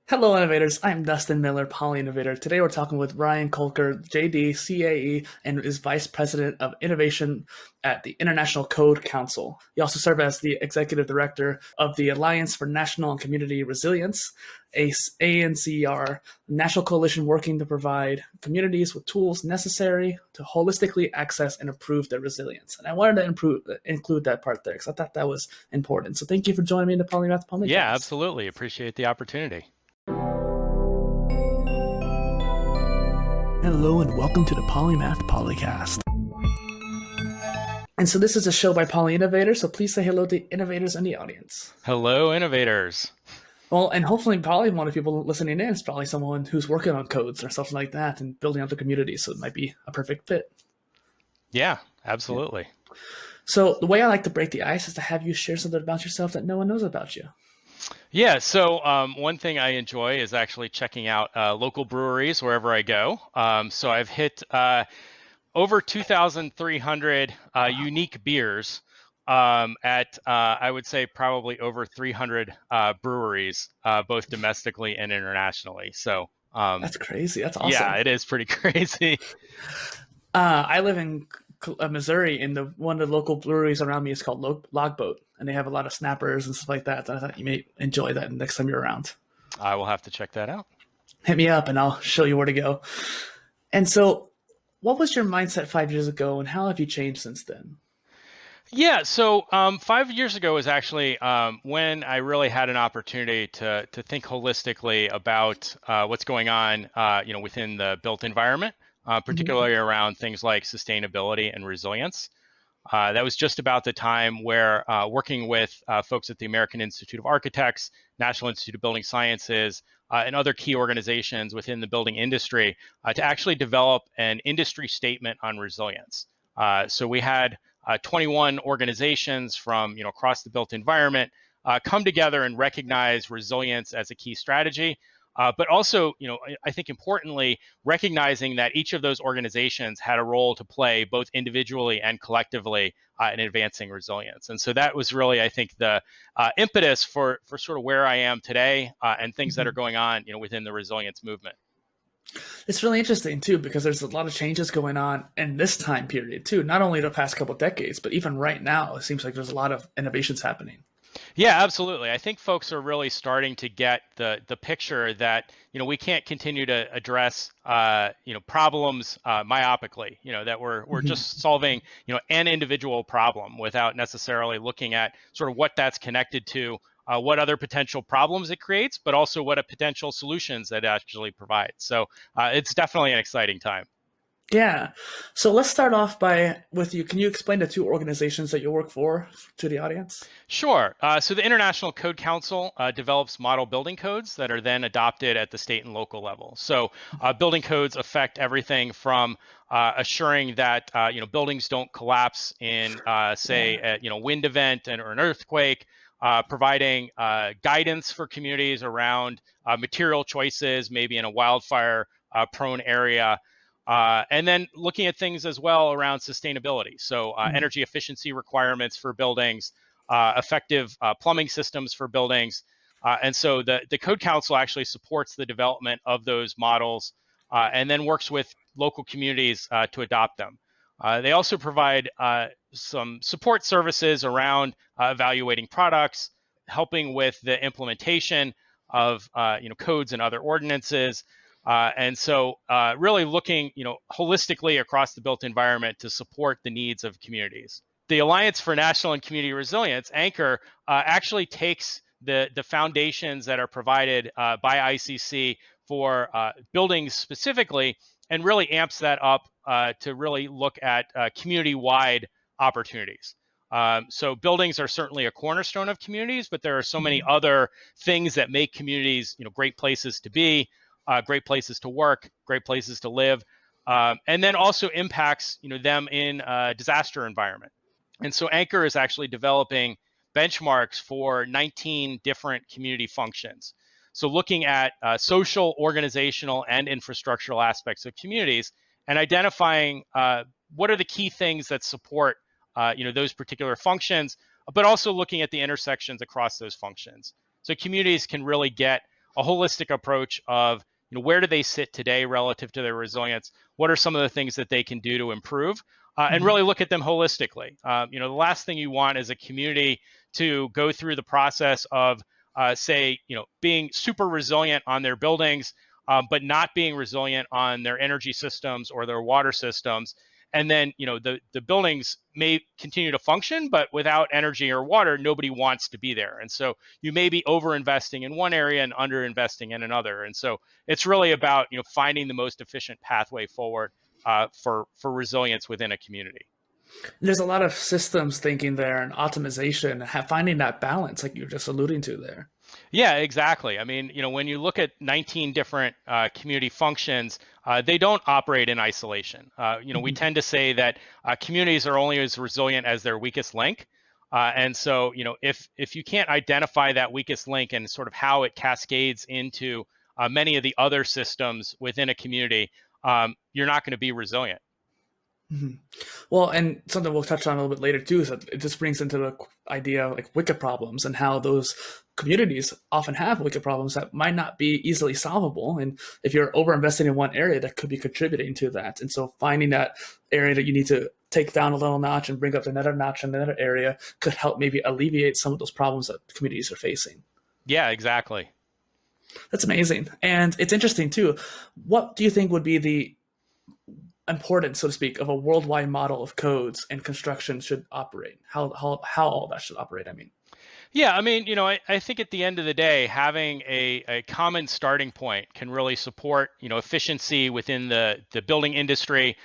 Hello, innovators. I'm Dustin Miller, PolyInnovator. Today we're talking with Ryan Colker J.D., CAE, and is Vice President of Innovation at the International Code Council. He also served as the Executive Director of the Alliance for National and Community Resilience, ANCR, national coalition working to provide communities with tools necessary to holistically access and improve their resilience. And I wanted to include that part there because I thought that was important. So thank you for joining me in the Polymath Yeah, PolyCast. absolutely. Appreciate the opportunity. Hello and welcome to the Polymath PolyCast. And so this is a show by PolyInnovator, so please say hello to innovators in the audience. Hello, innovators. Well, and hopefully probably one of the people listening in is probably someone who's working on codes or something like that and building out the community, so it might be a perfect fit. Yeah, Yeah. absolutely. So the way I like to break the ice is to have you share something about yourself that no one knows about you. Yeah, so one thing I enjoy is actually checking out local breweries wherever I go. So I've hit over 2,300 unique beers at, I would say, probably over 300 breweries, both domestically and internationally. So, That's crazy. That's yeah, awesome. it is pretty crazy. I live in Missouri, and one of the local breweries around me is called Logboat, and they have a lot of snappers and stuff like that. So I thought you may enjoy that next time you're around. I will have to check that out. Hit me up, and I'll show you where to go. And so, what was your mindset 5 years ago, and how have you changed since then? Yeah, so 5 years ago was actually when I really had an opportunity to think holistically about what's going on, within the built environment, Mm-hmm. particularly around things like sustainability and resilience. That was just about the time where working with folks at the American Institute of Architects, National Institute of Building Sciences, and other key organizations within the building industry to actually develop an industry statement on resilience. So we had 21 organizations from across the built environment come together and recognize resilience as a key strategy. But also, I think importantly, recognizing that each of those organizations had a role to play both individually and collectively in advancing resilience. And so that was really, I think, the impetus for sort of where I am today and things that are Mm-hmm. going on, within the resilience movement. It's really interesting too because there's a lot of changes going on in this time period too. Not only the past couple of decades, but even right now, it seems like there's a lot of innovations happening. Yeah, absolutely. I think folks are really starting to get the picture that we can't continue to address problems myopically. That we're Mm-hmm. just solving an individual problem without necessarily looking at sort of what that's connected to, what other potential problems it creates, but also what a potential solutions that it actually provides. So it's definitely an exciting time. Yeah. So let's start off by with you. Can you explain the two organizations that you work for to the audience? Sure. So the International Code Council develops model building codes that are then adopted at the state and local level. So building codes affect everything from assuring that buildings don't collapse in, say, Yeah. a wind event or an earthquake, providing guidance for communities around material choices, maybe in a wildfire prone area. And then looking at things as well around sustainability. So Mm-hmm. energy efficiency requirements for buildings, effective plumbing systems for buildings. And so the Code Council actually supports the development of those models and then works with local communities to adopt them. They also provide some support services around evaluating products, helping with the implementation of codes and other ordinances. And so really looking holistically across the built environment to support the needs of communities. The Alliance for National and Community Resilience, ANCR, actually takes the foundations that are provided by ICC for buildings specifically and really amps that up to really look at community-wide opportunities. So buildings are certainly a cornerstone of communities, but there are so many Mm-hmm. other things that make communities, great places to be, great places to work, great places to live, and then also impacts, them in a disaster environment. And so Anchor is actually developing benchmarks for 19 different community functions. So looking at social, organizational, and infrastructural aspects of communities and identifying what are the key things that support those particular functions, but also looking at the intersections across those functions. So communities can really get a holistic approach of, where do they sit today relative to their resilience? What are some of the things that they can do to improve? And Mhm. really look at them holistically. The last thing you want is a community to go through the process of, say, being super resilient on their buildings, but not being resilient on their energy systems or their water systems. And then, the buildings may continue to function, but without energy or water, nobody wants to be there. And so you may be over investing in one area and under investing in another. And so it's really about, finding the most efficient pathway forward for resilience within a community. There's a lot of systems thinking there and optimization, finding that balance, like you were just alluding to there. Yeah, exactly. I mean, when you look at 19 different community functions, they don't operate in isolation. We Mhm. tend to say that communities are only as resilient as their weakest link. And so, if you can't identify that weakest link and sort of how it cascades into many of the other systems within a community, you're not going to be resilient. Mhm. Well, and something we'll touch on a little bit later too is that it just brings into the idea of like wicked problems and how those communities often have wicked problems that might not be easily solvable. And if you're overinvesting in one area, that could be contributing to that. And so finding that area that you need to take down a little notch and bring up another notch in another area could help maybe alleviate some of those problems that communities are facing. Yeah, exactly. That's amazing. And it's interesting too. What do you think would be the importance, so to speak, of a worldwide model of codes and construction should operate? How all that should operate, I mean. Yeah, I mean, I think at the end of the day, having a common starting point can really support, efficiency within the building industry,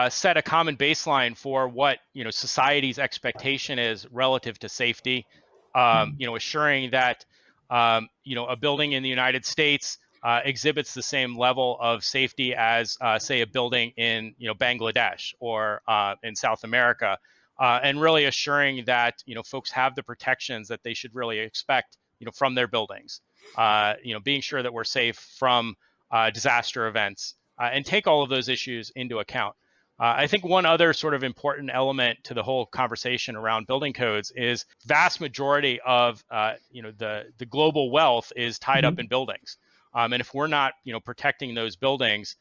set a common baseline for what, society's expectation is relative to safety, assuring that, a building in the United States exhibits the same level of safety as, say, a building in, Bangladesh or in South America, and really assuring that, folks have the protections that they should really expect, from their buildings. Being sure that we're safe from disaster events, and take all of those issues into account. I think one other sort of important element to the whole conversation around building codes is vast majority of, the global wealth is tied up in Mhm. buildings, and if we're not, protecting those buildings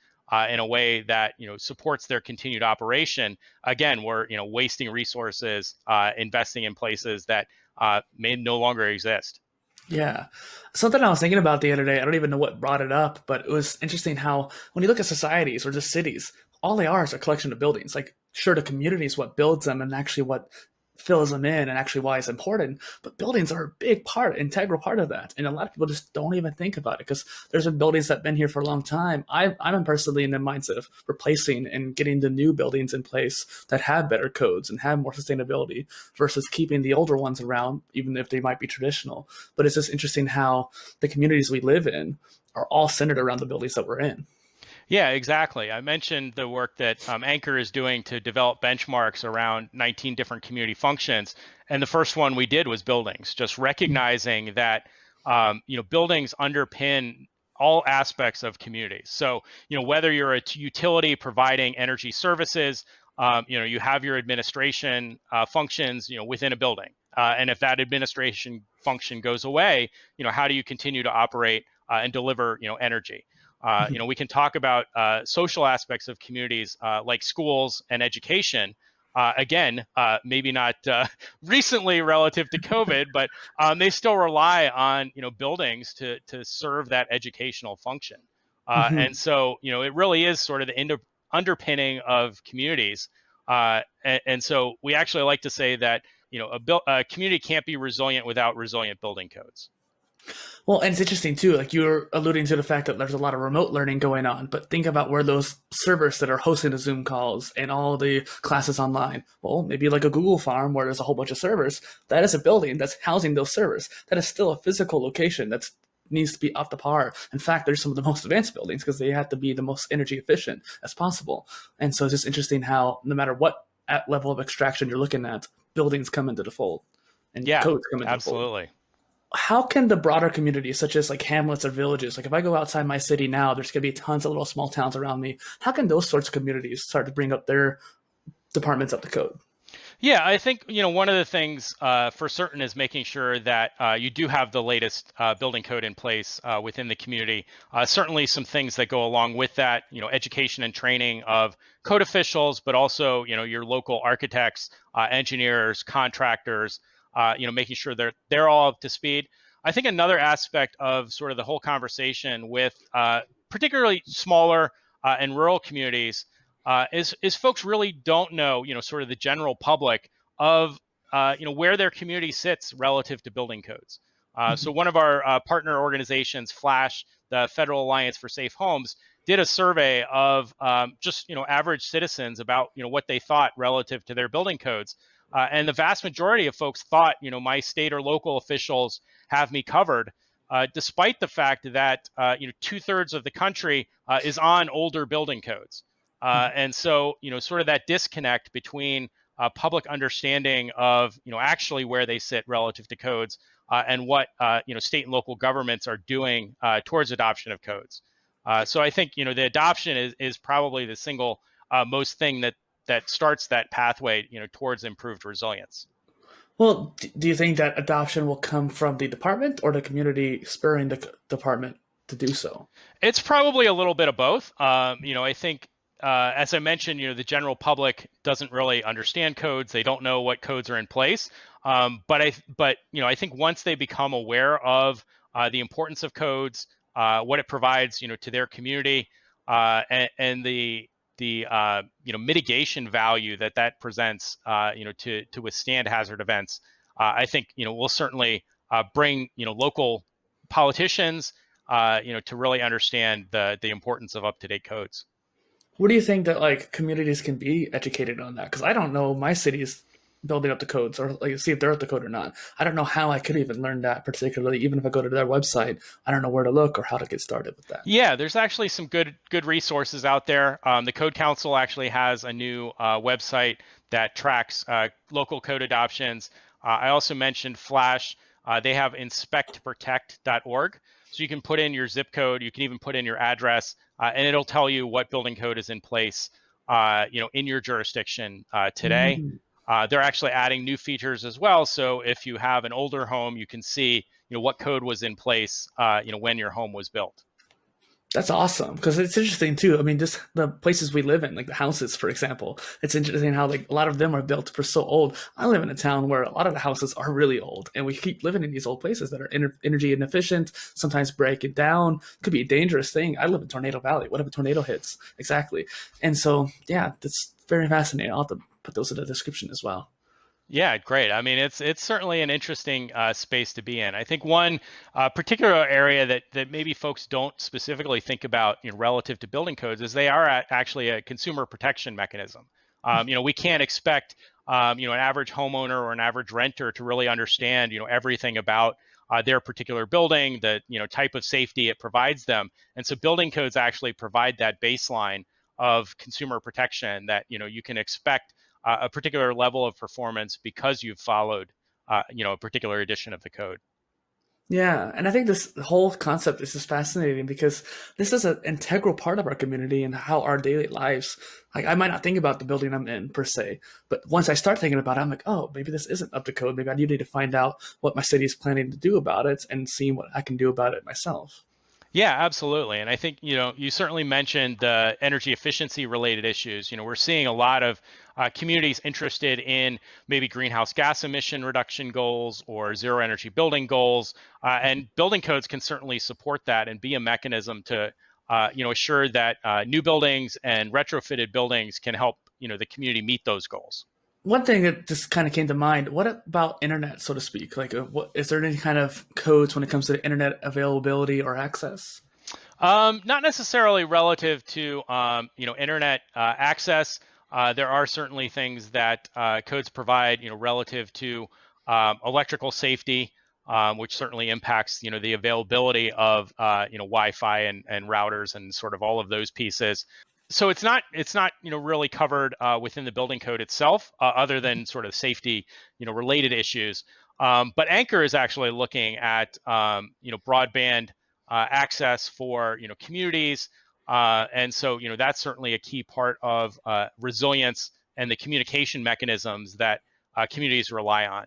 in a way that, supports their continued operation, again, we're, wasting resources, investing in places that may no longer exist. Yeah. Something I was thinking about the other day, I don't even know what brought it up, but it was interesting how when you look at societies or just cities, all they are is a collection of buildings. Like, sure, the community is what builds them and actually what fills them in and actually why it's important. But buildings are a big part, integral part of that. And a lot of people just don't even think about it because there's been buildings that have been here for a long time. I'm personally in the mindset of replacing and getting the new buildings in place that have better codes and have more sustainability versus keeping the older ones around, even if they might be traditional. But it's just interesting how the communities we live in are all centered around the buildings that we're in. Yeah, exactly. I mentioned the work that ANCR is doing to develop benchmarks around 19 different community functions. And the first one we did was buildings, just recognizing that, buildings underpin all aspects of communities. So, whether you're a utility providing energy services, you have your administration functions, within a building. And if that administration function goes away, how do you continue to operate and deliver, energy? We can talk about social aspects of communities like schools and education. Again, maybe not recently relative to COVID, but they still rely on, buildings to serve that educational function. And Mhm. so, it really is sort of the underpinning of communities. And so we actually like to say that, a community can't be resilient without resilient building codes. Well, and it's interesting too. Like you were alluding to the fact that there's a lot of remote learning going on, but think about where those servers that are hosting the Zoom calls and all the classes online. Well, maybe like a Google farm where there's a whole bunch of servers. That is a building that's housing those servers. That is still a physical location that's needs to be up to par. In fact, there's some of the most advanced buildings because they have to be the most energy efficient as possible. And so it's just interesting how no matter what at level of extraction you're looking at, buildings come into the fold and Yeah, codes come into the fold. absolutely. How can the broader community, such as like hamlets or villages, like if I go outside my city now, there's going to be tons of little small towns around me. How can those sorts of communities start to bring up their departments up to code? Yeah, I think one of the things for certain is making sure that you do have the latest building code in place within the community. Certainly, some things that go along with that, education and training of code officials, but also your local architects, engineers, contractors. Making sure they're all up to speed. I think another aspect of sort of the whole conversation with particularly smaller and rural communities is folks really don't know, sort of the general public of, where their community sits relative to building codes. So one of our partner organizations, Flash, the Federal Alliance for Safe Homes, did a survey of just average citizens about what they thought relative to their building codes, and the vast majority of folks thought my state or local officials have me covered. Despite the fact that 2/3 of the country is on older building codes. And so, sort of that disconnect between public understanding of, actually where they sit relative to codes and what, state and local governments are doing towards adoption of codes. So I think, the adoption is probably the single most thing that starts that pathway, towards improved resilience. Well, do you think that adoption will come from the department or the community spurring the department to do so? It's probably a little bit of both. I think, as I mentioned, the general public doesn't really understand codes. They don't know what codes are in place. But I think once they become aware of the importance of codes, what it provides, to their community, and the mitigation value that presents, to withstand hazard events, I think will certainly bring local politicians to really understand the importance of up-to-date codes. What do you think that like communities can be educated on that? Because I don't know my city's building up the codes or like see if they're up the code or not. I don't know how I could even learn that particularly. Even if I go to their website, I don't know where to look or how to get started with that. Yeah, there's actually some good resources out there. The Code Council actually has a new website that tracks local code adoptions. I also mentioned Flash. They have inspectprotect.org. So you can put in your zip code, you can even put in your address, and it'll tell you what building code is in place, in your jurisdiction today. Mm. They're actually adding new features as well. So if you have an older home, you can see, what code was in place, when your home was built. That's awesome because it's interesting too. I mean, just the places we live in, like the houses, for example. It's interesting how like a lot of them are built for so old. I live in a town where a lot of the houses are really old, and we keep living in these old places that are energy inefficient. Sometimes break it down. Could be a dangerous thing. I live in Tornado Valley. What if a tornado hits? Exactly. And so, yeah, that's very fascinating. I'll have to put those in the description as well. Yeah, great. I mean, it's certainly an interesting space to be in. I think one particular area that maybe folks don't specifically think about, relative to building codes, is they are actually a consumer protection mechanism. We can't expect an average homeowner or an average renter to really understand everything about their particular building, the type of safety it provides them, and so building codes actually provide that baseline of consumer protection that you can expect a particular level of performance because you've followed, a particular edition of the code. Yeah, and I think this whole concept is just fascinating because this is an integral part of our community and how our daily lives. Like, I might not think about the building I'm in per se, but once I start thinking about it, I'm like, oh, maybe this isn't up to code. Maybe I need to find out what my city is planning to do about it and seeing what I can do about it myself. Yeah, absolutely. And I think, you certainly mentioned the energy efficiency related issues. We're seeing a lot of communities interested in maybe greenhouse gas emission reduction goals or zero energy building goals. And building codes can certainly support that and be a mechanism to, assure that new buildings and retrofitted buildings can help, the community meet those goals. One thing that just kind of came to mind: what about internet, so to speak? Like, what is there any kind of codes when it comes to internet availability or access? Not necessarily relative to internet access. There are certainly things that codes provide relative to electrical safety, which certainly impacts the availability of Wi-Fi and routers and sort of all of those pieces. So it's not really covered within the building code itself, other than sort of safety related issues. But ANCR is actually looking at broadband access for communities, and so that's certainly a key part of resilience and the communication mechanisms that communities rely on.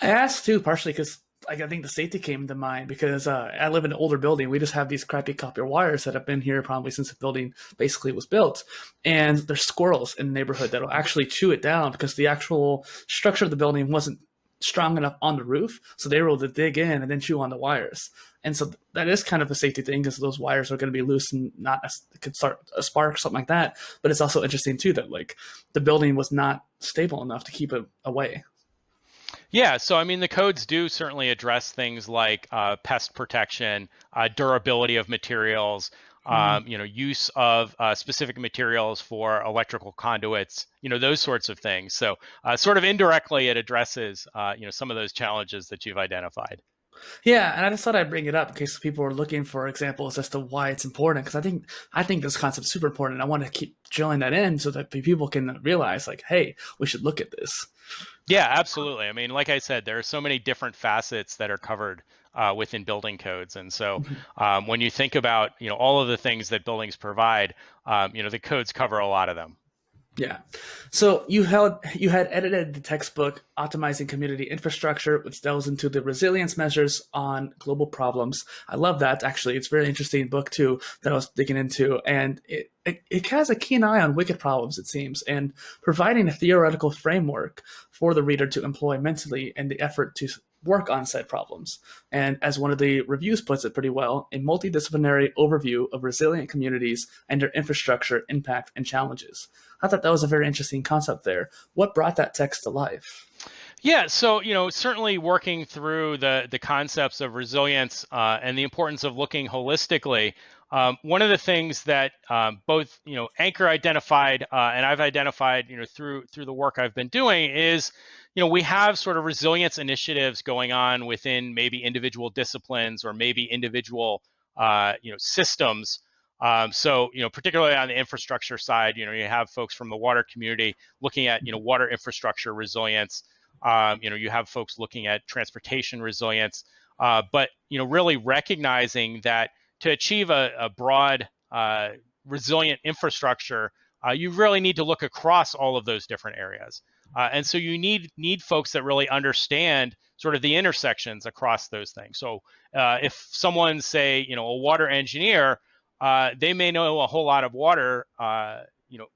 I asked too, partially because like I think the safety came to mind because I live in an older building. We just have these crappy copper wires that have been here probably since the building basically was built, and there's squirrels in the neighborhood that'll actually chew it down because the actual structure of the building wasn't strong enough on the roof, so they were able to dig in and then chew on the wires. And so that is kind of a safety thing because those wires are going to be loose and not it could start a spark or something like that. But it's also interesting too that like the building was not stable enough to keep it away. Yeah, so I mean, the codes do certainly address things like pest protection, durability of materials, Mm-hmm. use of specific materials for electrical conduits, those sorts of things. So, sort of indirectly, it addresses, some of those challenges that you've identified. Yeah, and I just thought I'd bring it up in case people are looking for examples as to why it's important. Because I think this concept is super important. I want to keep drilling that in so that people can realize, like, hey, we should look at this. Yeah, absolutely. I mean, like I said, there are so many different facets that are covered within building codes, and so when you think about all of the things that buildings provide, the codes cover a lot of them. Yeah. So you had edited the textbook Optimizing Community Infrastructure, which delves into the resilience measures on global problems. I love that actually. It's a very interesting book too that I was digging into. And it has a keen eye on wicked problems, it seems, and providing a theoretical framework for the reader to employ mentally in the effort to work on said problems. And as one of the reviews puts it pretty well, a multidisciplinary overview of resilient communities and their infrastructure, impact, and challenges. I thought that was a very interesting concept there. What brought that text to life? Yeah, so certainly working through the concepts of resilience and the importance of looking holistically. One of the things that both ANCR identified and I've identified through the work I've been doing is we have sort of resilience initiatives going on within maybe individual disciplines or maybe individual systems. So particularly on the infrastructure side, you have folks from the water community looking at water infrastructure resilience. You have folks looking at transportation resilience, but really recognizing that to achieve a broad, resilient infrastructure, you really need to look across all of those different areas. And so you need folks that really understand sort of the intersections across those things. So if someone, say, a water engineer, they may know a whole lot of water,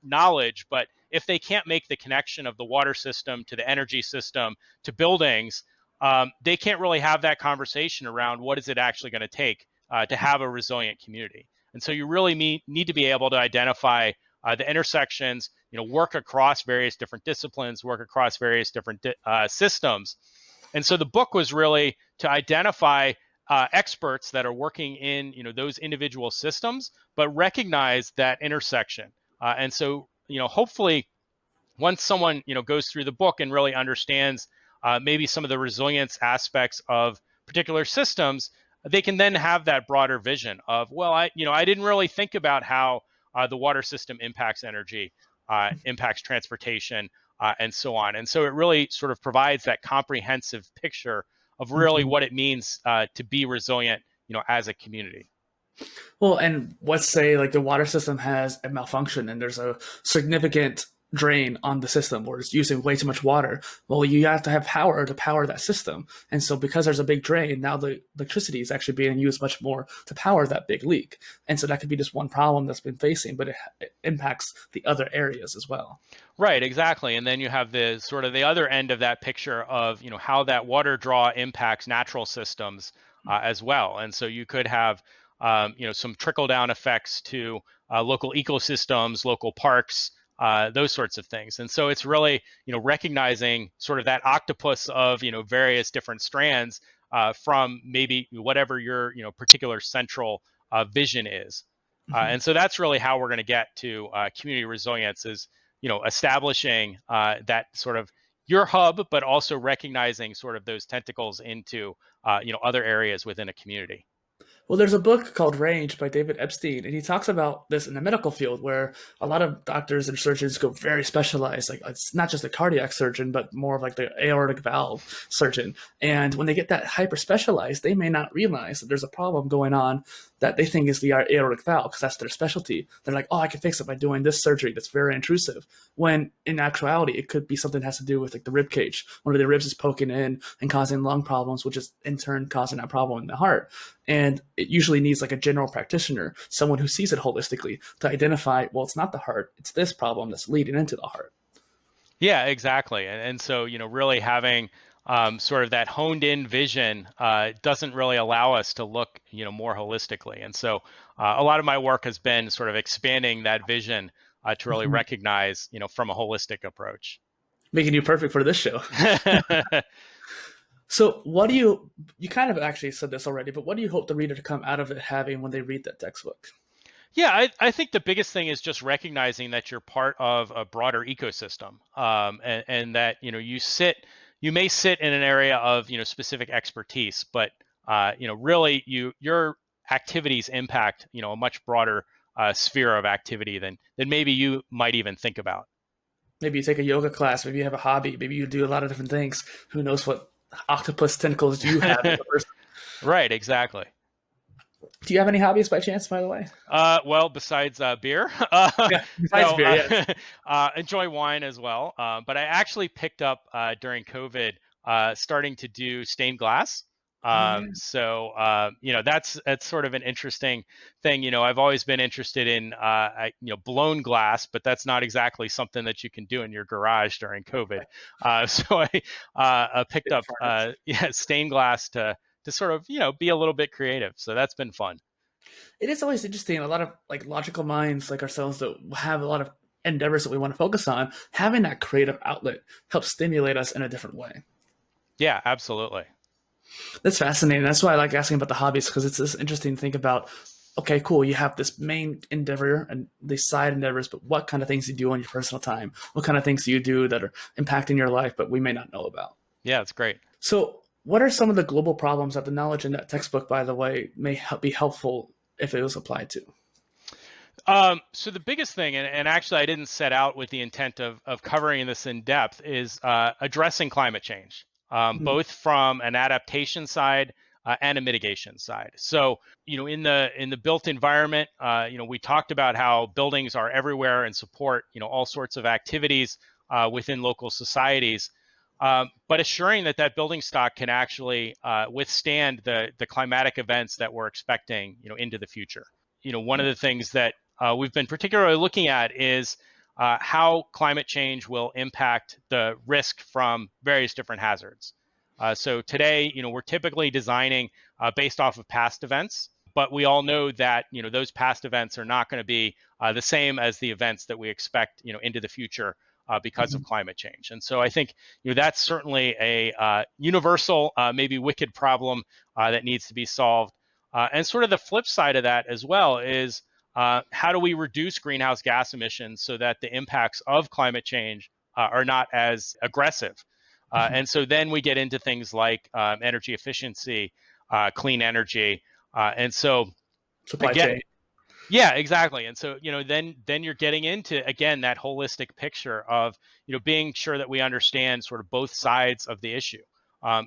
knowledge, but if they can't make the connection of the water system to the energy system to buildings, they can't really have that conversation around what is it actually going to take to have a resilient community. And so you really need to be able to identify the intersections, work across various different disciplines, work across various different systems. And so the book was really to identify experts that are working in those individual systems, but recognize that intersection. And so hopefully once someone goes through the book and really understands maybe some of the resilience aspects of particular systems, they can then have that broader vision of, well, I didn't really think about how the water system impacts energy, impacts transportation, and so on. And so it really sort of provides that comprehensive picture of really Mhm. what it means to be resilient, as a community. Well, and let's say like the water system has a malfunction and there's a significant drain on the system or it's using way too much water. Well, you have to have power to power that system. And so because there's a big drain, now the electricity is actually being used much more to power that big leak. And so that could be just one problem that's been facing, but it impacts the other areas as well. Right, exactly. And then you have the sort of the other end of that picture of, how that water draw impacts natural systems as well. And so you could have, some trickle down effects to local ecosystems, local parks, those sorts of things. And so it's really, recognizing sort of that octopus of, various different strands from maybe whatever your, particular central vision is. Mhm. And so that's really how we're going to get to community resilience is, establishing that sort of your hub, but also recognizing sort of those tentacles into, other areas within a community. Well, there's a book called Range by David Epstein, and he talks about this in the medical field where a lot of doctors and surgeons go very specialized. Like it's not just a cardiac surgeon, but more of like the aortic valve surgeon. And when they get that hyper specialized, they may not realize that there's a problem going on that they think is the aortic valve because that's their specialty. They're like, oh, I can fix it by doing this surgery that's very intrusive. When in actuality, it could be something that has to do with like the rib cage. One of the ribs is poking in and causing lung problems, which is in turn causing that problem in the heart. And it usually needs like a general practitioner, someone who sees it holistically to identify, well, it's not the heart, it's this problem that's leading into the heart. Yeah, exactly. And so, really having sort of that honed in vision doesn't really allow us to look, more holistically. And so a lot of my work has been sort of expanding that vision to really recognize, from a holistic approach. Making you perfect for this show. So, what do you kind of actually said this already, but what do you hope the reader to come out of it having when they read that textbook? Yeah, I think the biggest thing is just recognizing that you're part of a broader ecosystem, and that you may sit in an area of specific expertise, but really your activities impact a much broader sphere of activity than maybe you might even think about. Maybe you take a yoga class, maybe you have a hobby, maybe you do a lot of different things. Who knows what octopus tentacles you have as a person? Right, exactly. Do you have any hobbies by chance, by the way? Well, besides beer, Yeah, besides no, beer, yes. enjoy wine as well. But I actually picked up during COVID, starting to do stained glass. Oh yeah. That's sort of an interesting thing. I've always been interested in blown glass, but that's not exactly something that you can do in your garage during COVID. So I picked up yeah, stained glass to sort of be a little bit creative. So that's been fun. It is always interesting. A lot of like logical minds like ourselves that have a lot of endeavors that we want to focus on, having that creative outlet helps stimulate us in a different way. Yeah, absolutely. That's fascinating. That's why I like asking about the hobbies because it's this interesting to think about. Okay, cool. You have this main endeavor and these side endeavors, but what kind of things do you do on your personal time? What kind of things do you do that are impacting your life, but we may not know about? Yeah, it's great. So, what are some of the global problems that the knowledge in that textbook, by the way, may be helpful if it was applied to? So the biggest thing, and actually I didn't set out with the intent of covering this in depth, is addressing climate change, Mhm. both from an adaptation side and a mitigation side. So, in the built environment, we talked about how buildings are everywhere and support, all sorts of activities within local societies. But assuring that that building stock can actually withstand the climatic events that we're expecting, into the future. One of the things that we've been particularly looking at is how climate change will impact the risk from various different hazards. So today, we're typically designing based off of past events, but we all know that those past events are not going to be the same as the events that we expect into the future because of climate change. And so I think that's certainly a universal, maybe wicked problem that needs to be solved. And sort of the flip side of that as well is how do we reduce greenhouse gas emissions so that the impacts of climate change are not as aggressive? And so then we get into things like energy efficiency, clean energy. And so Supply again, chain. yeah, exactly. And so, then you're getting into again that holistic picture of, being sure that we understand sort of both sides of the issue.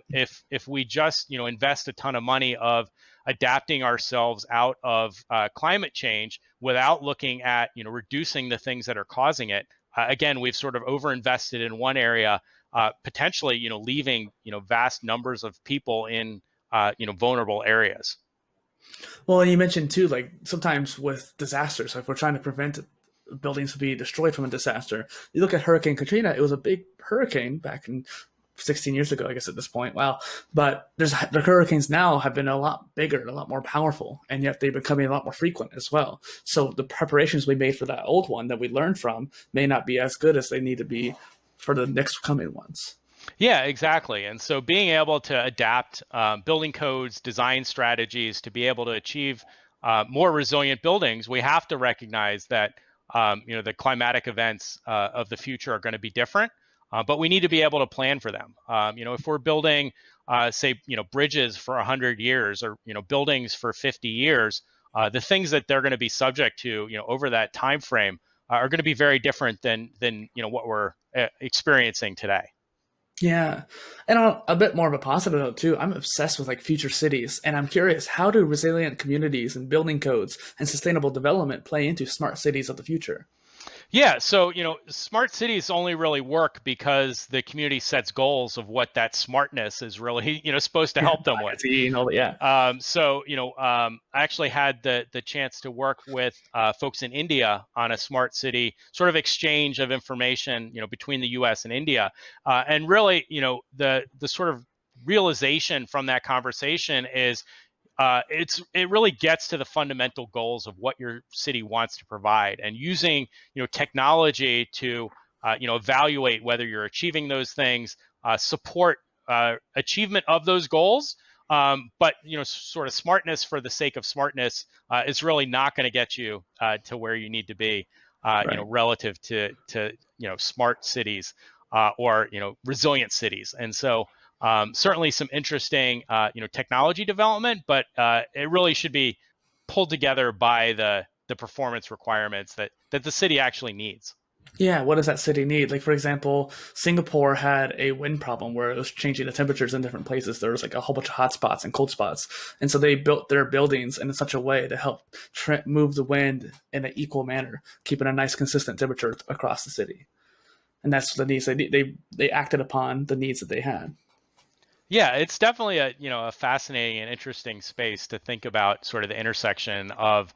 If we just, invest a ton of money of adapting ourselves out of climate change without looking at, reducing the things that are causing it, again, we've sort of overinvested in one area, potentially, leaving, vast numbers of people in, vulnerable areas. Well, and you mentioned too, like sometimes with disasters, like we're trying to prevent buildings from being destroyed from a disaster. You look at Hurricane Katrina; it was a big hurricane back in 16 years ago, I guess at this point. Wow, but the hurricanes now have been a lot bigger, and a lot more powerful, and yet they're becoming a lot more frequent as well. So the preparations we made for that old one that we learned from may not be as good as they need to be for the next coming ones. Yeah, exactly. And so being able to adapt building codes, design strategies to be able to achieve more resilient buildings, we have to recognize that the climatic events of the future are going to be different, but we need to be able to plan for them. If we're building, say, bridges for 100 years or buildings for 50 years, the things that they're going to be subject to, over that time frame are going to be very different than what we're experiencing today. Yeah. And on a bit more of a positive note too, I'm obsessed with like future cities, and I'm curious, how do resilient communities and building codes and sustainable development play into smart cities of the future? Yeah, so smart cities only really work because the community sets goals of what that smartness is really supposed to Yeah, help them with. IoT and all that. Yeah. I actually had the chance to work with folks in India on a smart city sort of exchange of information, between the U.S. and India, and really, the sort of realization from that conversation is it really gets to the fundamental goals of what your city wants to provide, and using technology to evaluate whether you're achieving those things, support achievement of those goals. But sort of smartness for the sake of smartness is really not going to get you to where you need to be, Right. relative to smart cities, or resilient cities. And so certainly some interesting technology development, but it really should be pulled together by the performance requirements that the city actually needs. Yeah, what does that city need? Like, for example, Singapore had a wind problem where it was changing the temperatures in different places. There was like a whole bunch of hot spots and cold spots. And so they built their buildings in such a way to help move the wind in an equal manner, keeping a nice, consistent temperature across the city. And that's the needs they acted upon the needs that they had. Yeah, it's definitely a fascinating and interesting space to think about, sort of the intersection of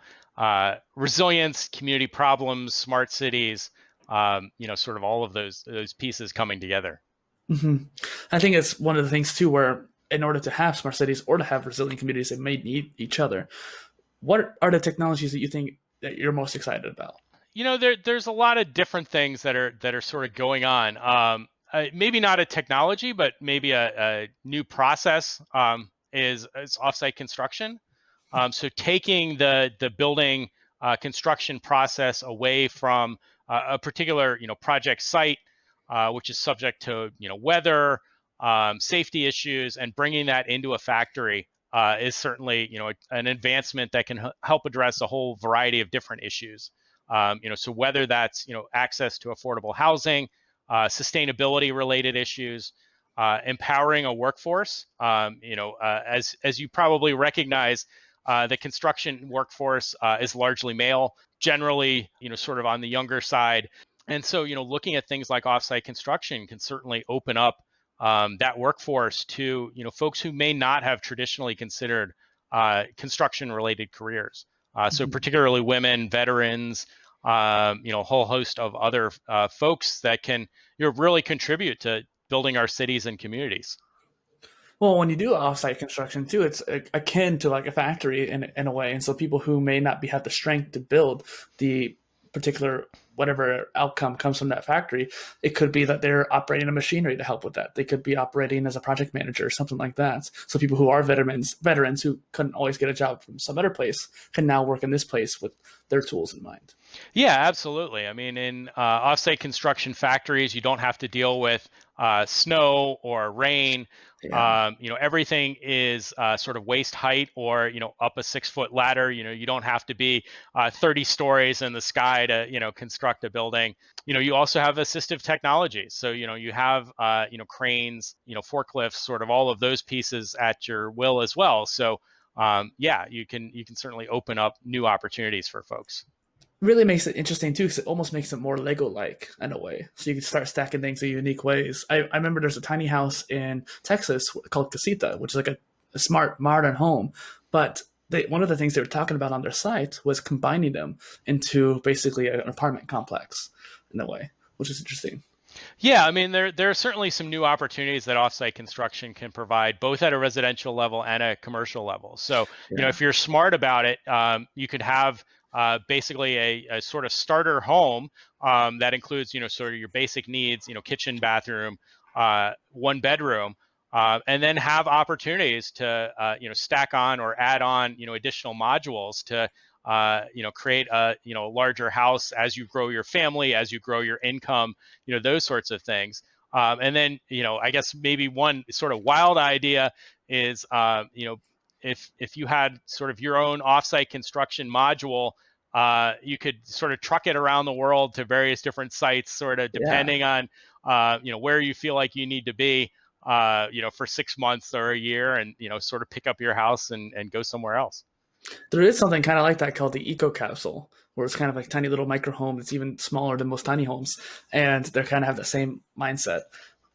resilience, community problems, smart cities, sort of all of those pieces coming together. Hmm. I think it's one of the things too where in order to have smart cities or to have resilient communities, they may need each other. What are the technologies that you think that you're most excited about? There's a lot of different things that are sort of going on. Maybe not a technology, but maybe a new process, is offsite construction. So taking the building construction process away from a particular project site, which is subject to weather, safety issues, and bringing that into a factory is certainly an advancement that can help address a whole variety of different issues. So whether that's access to affordable housing, sustainability related issues, empowering a workforce. As you probably recognize, the construction workforce is largely male, generally, sort of on the younger side. And so, looking at things like offsite construction can certainly open up that workforce to, folks who may not have traditionally considered construction related careers. So Mhm. particularly women, veterans, a whole host of other folks that can really contribute to building our cities and communities. Well, when you do offsite construction too, it's akin to like a factory in a way, and so people who may not have the strength to build the particular whatever outcome comes from that factory, it could be that they're operating a machinery to help with that. They could be operating as a project manager or something like that. So people who are veterans who couldn't always get a job from some other place, can now work in this place with their tools in mind. Yeah, absolutely. I mean, in offsite construction factories, you don't have to deal with snow or rain. Yeah. Everything is sort of waist height, or up a 6 foot ladder. You don't have to be 30 stories in the sky to construct a building. You also have assistive technologies. So you have cranes, forklifts, sort of all of those pieces at your will as well. So yeah, you can certainly open up new opportunities for folks. Really makes it interesting too, because it almost makes it more Lego-like in a way. So you can start stacking things in unique ways. I remember there's a tiny house in Texas called Casita, which is like a smart modern home. But one of the things they were talking about on their site was combining them into basically an apartment complex in a way, which is interesting. Yeah, I mean, there are certainly some new opportunities that offsite construction can provide, both at a residential level and a commercial level. So, Yeah. if you're smart about it, you could have basically a sort of starter home that includes, sort of your basic needs, kitchen, bathroom, one bedroom, and then have opportunities to, stack on or add on, additional modules to, create a, larger house as you grow your family, as you grow your income, those sorts of things. And then, I guess maybe one sort of wild idea is, if you had sort of your own offsite construction module, you could sort of truck it around the world to various different sites, sort of Yeah. depending on, where you feel like you need to be, for 6 months or a year, and sort of pick up your house and go somewhere else. There is something kind of like that called the eco capsule, where it's kind of like a tiny little micro home that's even smaller than most tiny homes, and they kind of have the same mindset.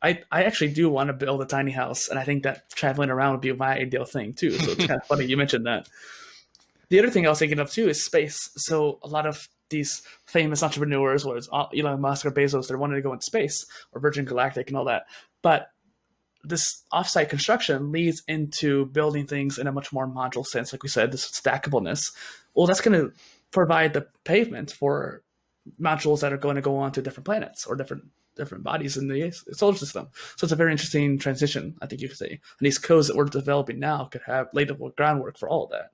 I actually do want to build a tiny house, and I think that traveling around would be my ideal thing too. So it's kind of funny you mentioned that. The other thing I was thinking of too is space. So a lot of these famous entrepreneurs, whether it's Elon Musk or Bezos, they're wanting to go into space or Virgin Galactic and all that. But this offsite construction leads into building things in a much more modular sense. Like we said, this stackableness. Well, that's going to provide the pavement for modules that are going to go on to different planets or different bodies in the solar system. So it's a very interesting transition, I think you could say. And these codes that we're developing now could have laid the groundwork for all of that.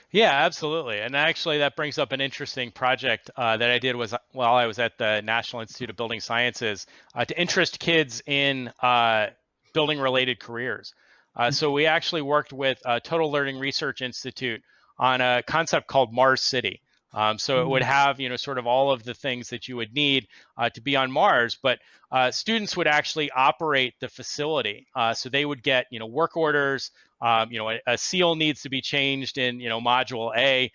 Yeah, absolutely. And actually, that brings up an interesting project that I did while I was at the National Institute of Building Sciences to interest kids in building-related careers. So we actually worked with Total Learning Research Institute on a concept called Mars City. So it would have, sort of all of the things that you would need to be on Mars, but students would actually operate the facility. So they would get, work orders. A seal needs to be changed in, module A.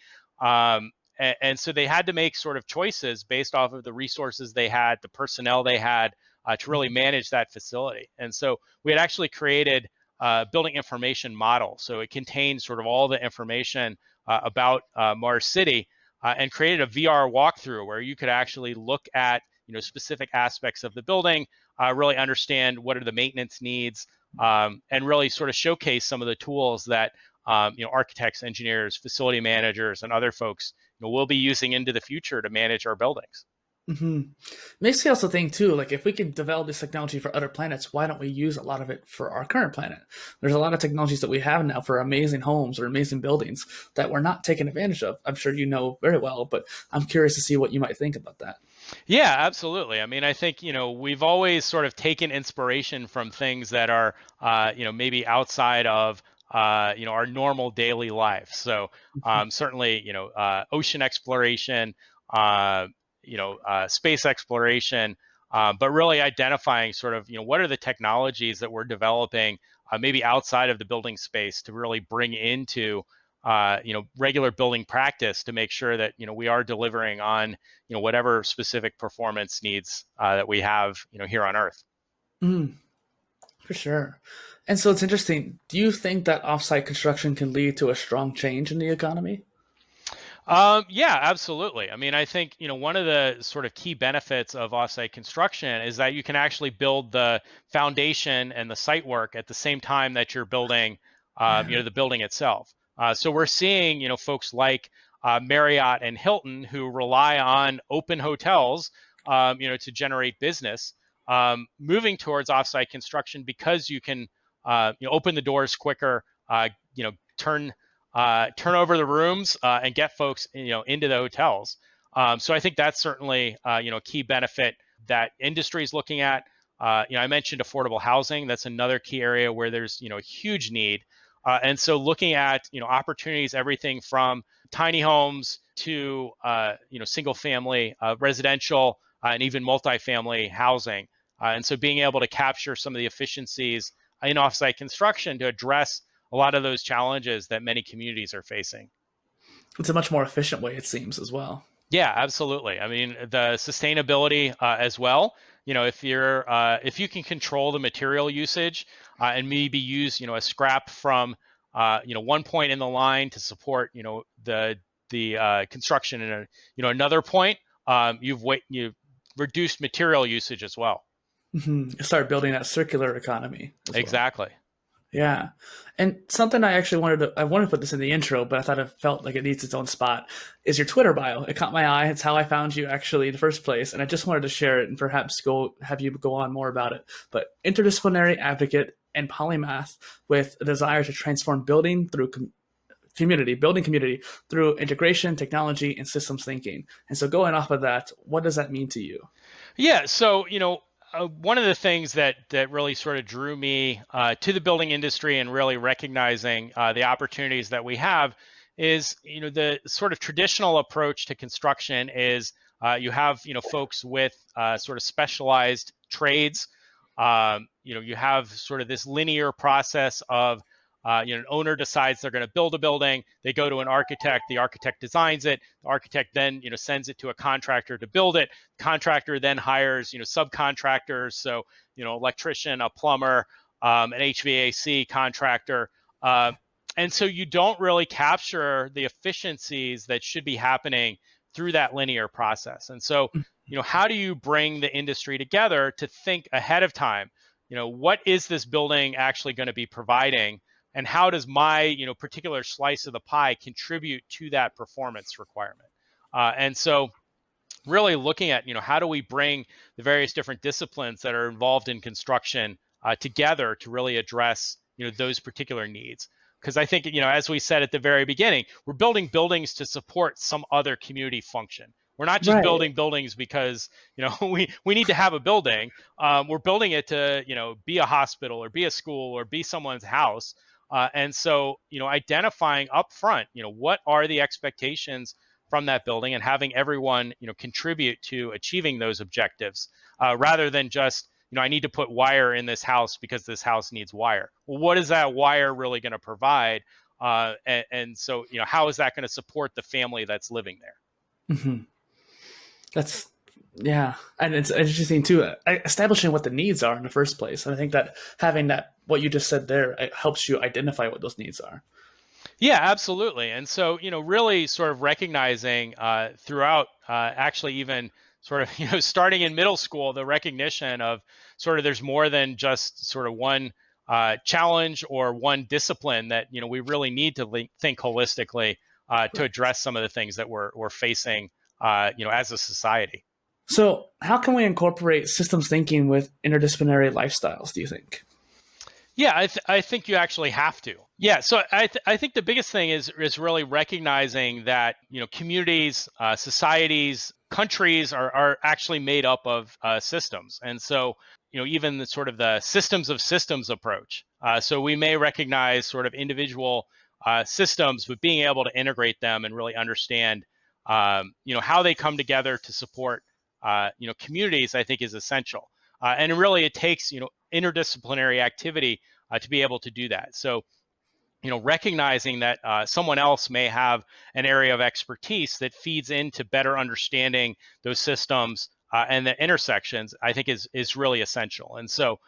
And so they had to make sort of choices based off of the resources they had, the personnel they had to really manage that facility. And so we had actually created a building information model. So it contained sort of all the information about Mars City and created a VR walkthrough where you could actually look at, specific aspects of the building, really understand what are the maintenance needs, and really sort of showcase some of the tools that architects, engineers, facility managers, and other folks will be using into the future to manage our buildings. Mm-hmm. Makes me also think too, like if we can develop this technology for other planets, why don't we use a lot of it for our current planet? There's a lot of technologies that we have now for amazing homes or amazing buildings that we're not taking advantage of. I'm sure you know very well, but I'm curious to see what you might think about that. Yeah, absolutely. I mean, I think, we've always sort of taken inspiration from things that are, maybe outside of, our normal daily life. So certainly, ocean exploration, space exploration, but really identifying sort of, what are the technologies that we're developing maybe outside of the building space to really bring into regular building practice to make sure that we are delivering on whatever specific performance needs that we have here on Earth. Mm, for sure. And so it's interesting. Do you think that offsite construction can lead to a strong change in the economy? Yeah, absolutely. I mean, I think one of the sort of key benefits of offsite construction is that you can actually build the foundation and the site work at the same time that you're building, Yeah. the building itself. So we're seeing folks like Marriott and Hilton who rely on open hotels, to generate business, moving towards offsite construction because you can open the doors quicker, turn turn over the rooms and get folks into the hotels. So I think that's certainly a key benefit that industry is looking at. I mentioned affordable housing. That's another key area where there's a huge need. And so looking at opportunities, everything from tiny homes to single family residential and even multifamily housing. And so being able to capture some of the efficiencies in offsite construction to address a lot of those challenges that many communities are facing. It's a much more efficient way, it seems, as well. Yeah, absolutely. I mean, the sustainability as well. If you can control the material usage and maybe use a scrap from one point in the line to support the construction in another point, you've reduced material usage as well. Start building that circular economy as well. Exactly. Yeah. And something I wanted to put this in the intro, but I thought it felt like it needs its own spot, is your Twitter bio. It caught my eye. It's how I found you actually in the first place. And I just wanted to share it and perhaps have you go on more about it. But interdisciplinary advocate and polymath with a desire to transform building community through integration, technology, and systems thinking. And so going off of that, what does that mean to you? Yeah, so one of the things that really sort of drew me to the building industry and really recognizing the opportunities that we have is the sort of traditional approach to construction is You have folks with sort of specialized trades. You have sort of this linear process of an owner decides they're going to build a building. They go to an architect. The architect designs it. The architect then sends it to a contractor to build it. Contractor then hires subcontractors. So electrician, a plumber, an HVAC contractor. And so you don't really capture the efficiencies that should be happening through that linear process. And so, how do you bring the industry together to think ahead of time? What is this building actually going to be providing? And how does my particular slice of the pie contribute to that performance requirement? And so really looking at how do we bring the various different disciplines that are involved in construction together to really address those particular needs. Because I think as we said at the very beginning, we're building buildings to support some other community function. We're not just Right. building buildings because we need to have a building. We're building it to be a hospital or be a school or be someone's house. And so identifying up front what are the expectations from that building and having everyone contribute to achieving those objectives rather than just I need to put wire in this house because this house needs wire. Well, what is that wire really going to provide? And so how is that going to support the family that's living there? Mm-hmm. That's yeah, and it's interesting too, establishing what the needs are in the first place. And I think that having that, what you just said there, it helps you identify what those needs are. Yeah, absolutely. And so, really sort of recognizing throughout, actually, even sort of, starting in middle school, the recognition of sort of there's more than just sort of one challenge or one discipline that, we really need to think holistically to Right. address some of the things that we're facing, as a society. So, how can we incorporate systems thinking with interdisciplinary lifestyles, do you think? Yeah, I think you actually have to. Yeah, so I think the biggest thing is really recognizing that communities, societies, countries are actually made up of systems, and so even the sort of the systems of systems approach. So we may recognize sort of individual systems, but being able to integrate them and really understand how they come together to support communities, I think is essential. And really, it takes interdisciplinary activity to be able to do that. So, recognizing that someone else may have an area of expertise that feeds into better understanding those systems and the intersections, I think is really essential. And so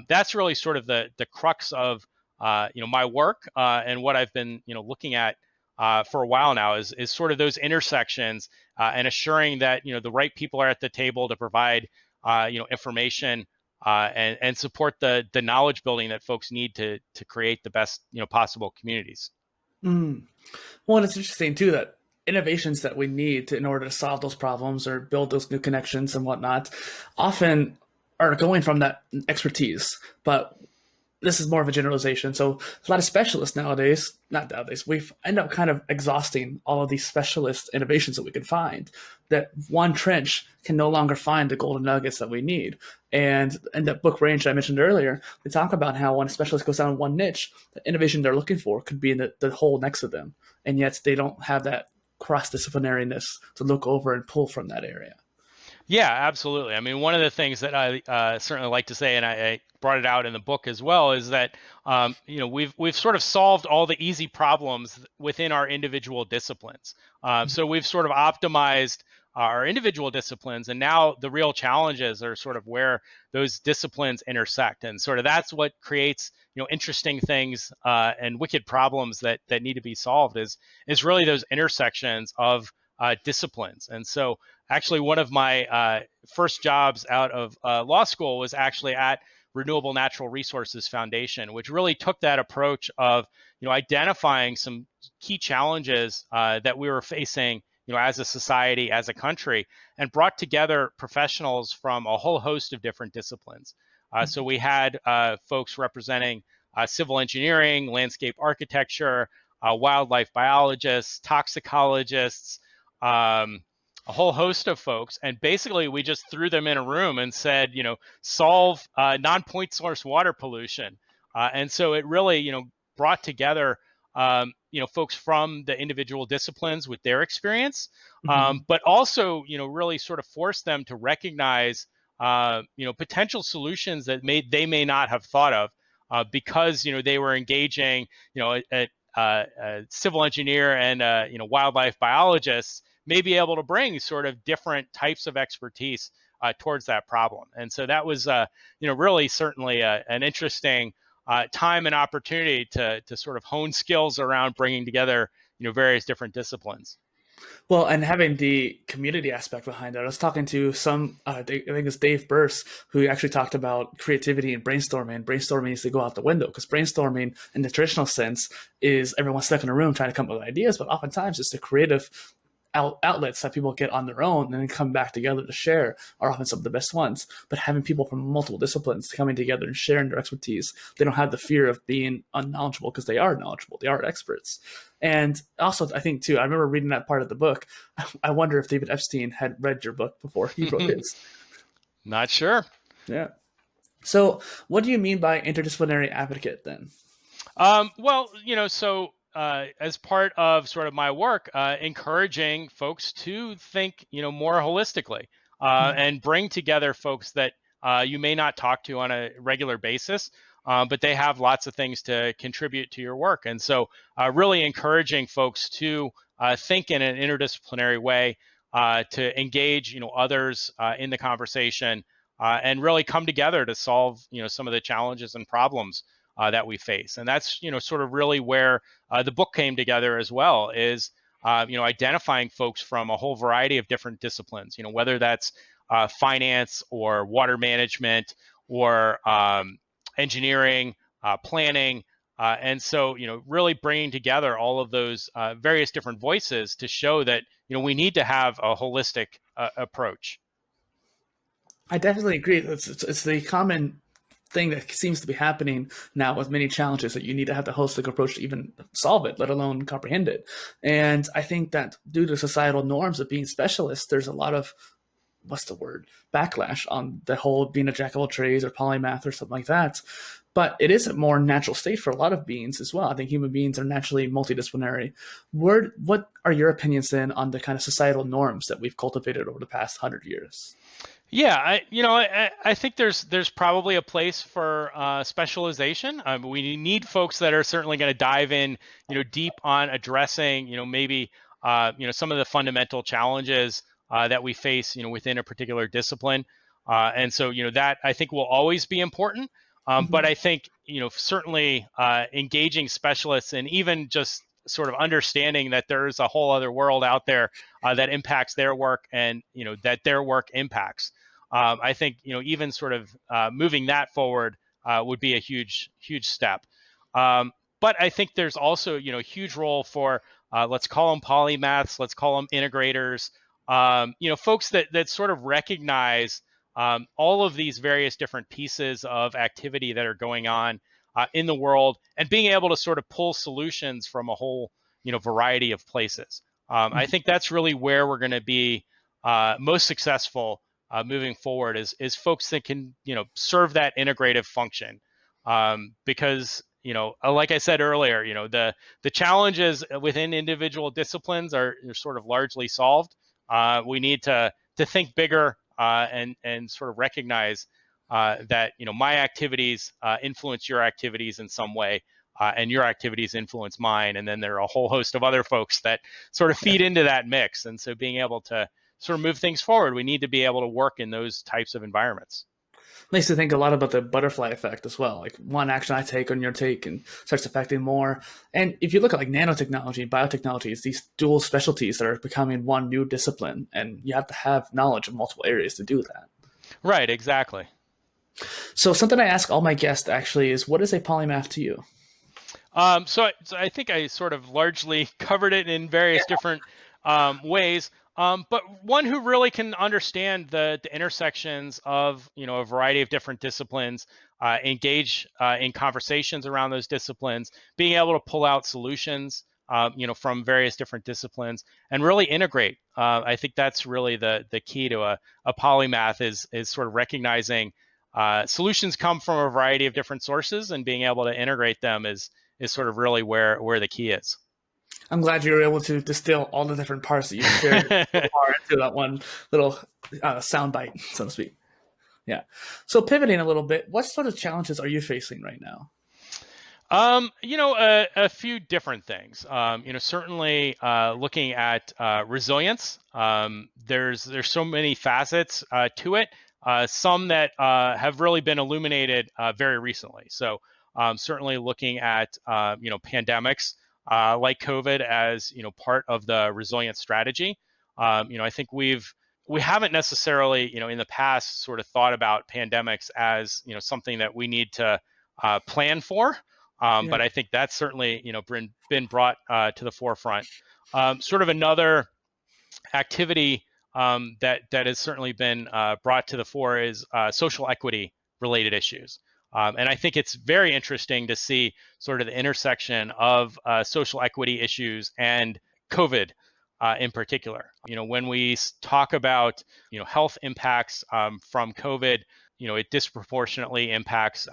that's really sort of the crux of my work and what I've been looking at for a while now is sort of those intersections and assuring that the right people are at the table to provide information and support the knowledge building that folks need to create the best possible communities. Mm. Well, and it's interesting too that innovations that we need in order to solve those problems or build those new connections and whatnot often are going from that expertise. But this is more of a generalization. So a lot of specialists nowadays, not nowadays, we end up kind of exhausting all of these specialist innovations that we can find. That one trench can no longer find the golden nuggets that we need. And in that book range I mentioned earlier, they talk about how when a specialist goes down in one niche, the innovation they're looking for could be in the hole next to them. And yet they don't have that cross disciplinariness to look over and pull from that area. Yeah, absolutely. I mean, one of the things that I certainly like to say, and I brought it out in the book as well, is that we've sort of solved all the easy problems within our individual disciplines. So we've sort of optimized our individual disciplines, and now the real challenges are sort of where those disciplines intersect, and sort of that's what creates interesting things and wicked problems that need to be solved. Is really those intersections of disciplines, and so actually one of my first jobs out of law school was actually at Renewable Natural Resources Foundation, which really took that approach of identifying some key challenges that we were facing as a society, as a country, and brought together professionals from a whole host of different disciplines. So we had folks representing civil engineering, landscape architecture, wildlife biologists, toxicologists, a whole host of folks, and basically we just threw them in a room and said, solve non-point source water pollution. And so it really, brought together folks from the individual disciplines with their experience, Hmm. but also, really sort of force them to recognize, potential solutions that they may not have thought of, because, they were engaging, a civil engineer and, wildlife biologists may be able to bring sort of different types of expertise towards that problem. And so that was, really certainly an interesting time and opportunity to sort of hone skills around bringing together, various different disciplines. Well, and having the community aspect behind it. I was talking to I think it's Dave Burse, who actually talked about creativity and brainstorming. Brainstorming needs to go out the window because brainstorming, in the traditional sense, is everyone stuck in a room trying to come up with ideas, but oftentimes it's the creative outlets that people get on their own and then come back together to share are often some of the best ones. But having people from multiple disciplines coming together and sharing their expertise, they don't have the fear of being unknowledgeable because they are knowledgeable, they are experts. And also, I think too, I remember reading that part of the book. I wonder if David Epstein had read your book before he wrote his. Not sure. Yeah. So, what do you mean by interdisciplinary advocate then? Well, so as part of sort of my work, encouraging folks to think, more holistically, and bring together folks that you may not talk to on a regular basis, but they have lots of things to contribute to your work. And so, really encouraging folks to think in an interdisciplinary way, to engage, others in the conversation, and really come together to solve, some of the challenges and problems that we face. And that's, sort of really where the book came together as well, is, identifying folks from a whole variety of different disciplines, whether that's finance or water management or engineering, planning. And so, really bringing together all of those various different voices to show that, we need to have a holistic approach. I definitely agree. It's the common thing that seems to be happening now with many challenges that you need to have the holistic approach to even solve it, let alone comprehend it. And I think that due to societal norms of being specialists, there's a lot of what's the word backlash on the whole being a jack of all trades or polymath or something like that. But it is a more natural state for a lot of beings as well. I think human beings are naturally multidisciplinary. What are your opinions then on the kind of societal norms that we've cultivated over the past 100 years? Yeah, I think there's probably a place for specialization. We need folks that are certainly going to dive in, deep on addressing, maybe some of the fundamental challenges that we face, within a particular discipline. And so, that I think will always be important. But Mm-hmm. I think, certainly engaging specialists and even just sort of understanding that there's a whole other world out there that impacts their work, and that their work impacts. I think, even sort of moving that forward would be a huge step. But I think there's also, a huge role for, let's call them polymaths, let's call them integrators, folks that sort of recognize all of these various different pieces of activity that are going on in the world, and being able to sort of pull solutions from a whole, variety of places. I think that's really where we're going to be most successful moving forward, is folks that can, serve that integrative function. Because, like I said earlier, the challenges within individual disciplines are sort of largely solved. We need to think bigger, and sort of recognize that, my activities influence your activities in some way, and your activities influence mine, and then there are a whole host of other folks that sort of Yeah. feed into that mix. And so, being able to sort of move things forward, we need to be able to work in those types of environments. Makes me think a lot about the butterfly effect as well. Like one action I take on your take and starts affecting more. And if you look at like nanotechnology and biotechnology, it's these dual specialties that are becoming one new discipline, and you have to have knowledge of multiple areas to do that. Right, exactly. So something I ask all my guests actually is, what is a polymath to you? So I think I sort of largely covered it in various different ways. But one who really can understand the intersections of, a variety of different disciplines, engage in conversations around those disciplines, being able to pull out solutions, from various different disciplines, and really integrate. I think that's really the key to a polymath, is sort of recognizing solutions come from a variety of different sources, and being able to integrate them is sort of really where the key is. I'm glad you were able to distill all the different parts that you've shared so far into that one little sound bite, so to speak. Yeah. So pivoting a little bit, what sort of challenges are you facing right now? A few different things. Certainly looking at resilience. There's so many facets to it. Some that have really been illuminated very recently. So certainly looking at pandemics like COVID as part of the resilience strategy. I think we haven't necessarily in the past sort of thought about pandemics as something that we need to plan for. Yeah. But I think that's certainly been brought to the forefront. Sort of another activity that has certainly been brought to the fore is social equity related issues. And I think it's very interesting to see sort of the intersection of social equity issues and COVID in particular. When we talk about health impacts from COVID, it disproportionately impacts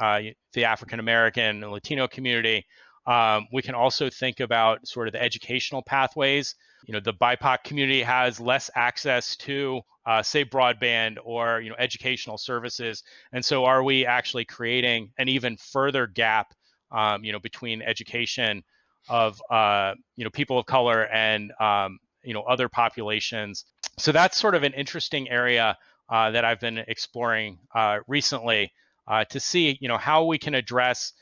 the African American and Latino community. We can also think about sort of the educational pathways. The BIPOC community has less access to, say, broadband or educational services, and so are we actually creating an even further gap, between education of people of color and other populations? So that's sort of an interesting area that I've been exploring recently to see how we can address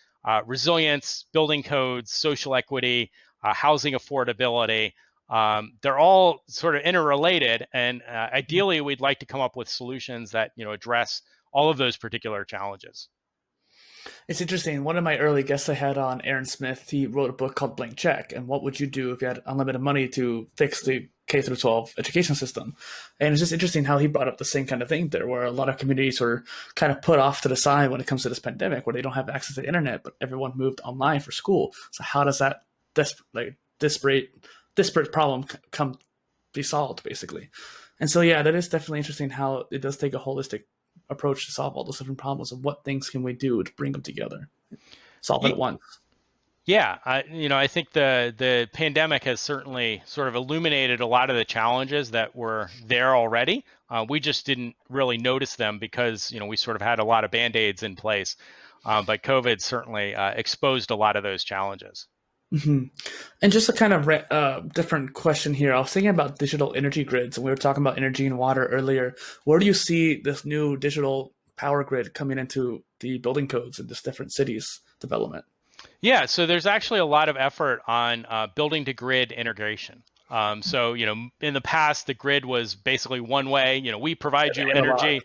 resilience, building codes, social equity, housing affordability. They're all sort of interrelated, and ideally, we'd like to come up with solutions that address all of those particular challenges. It's interesting. One of my early guests I had on, Aaron Smith, he wrote a book called Blank Check, and what would you do if you had unlimited money to fix the K through 12 education system? And it's just interesting how he brought up the same kind of thing there, where a lot of communities were kind of put off to the side when it comes to this pandemic, where they don't have access to the internet, but everyone moved online for school. So how does that disparate problem come be solved, basically? And so yeah, that is definitely interesting how it does take a holistic approach to solve all those different problems and what things can we do to bring them together, solve it at once. Yeah, I think the pandemic has certainly sort of illuminated a lot of the challenges that were there already. We just didn't really notice them because we sort of had a lot of band-aids in place. But COVID certainly exposed a lot of those challenges. Mm-hmm. And just a kind of different question here. I was thinking about digital energy grids, and we were talking about energy and water earlier. Where do you see this new digital power grid coming into the building codes in this different cities development? Yeah, so there's actually a lot of effort on building to grid integration. So, in the past, the grid was basically one way. We provide you Analog. energy,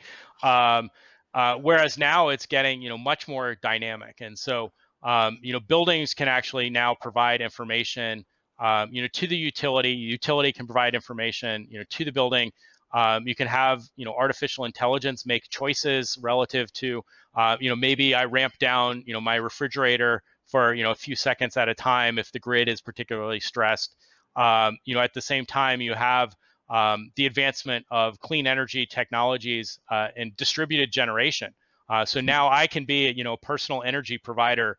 whereas now it's getting much more dynamic. And so, buildings can actually now provide information, to the utility. Utility can provide information, to the building. You can have artificial intelligence make choices relative to maybe I ramp down my refrigerator for a few seconds at a time if the grid is particularly stressed. At the same time, you have the advancement of clean energy technologies and distributed generation. So now I can be a personal energy provider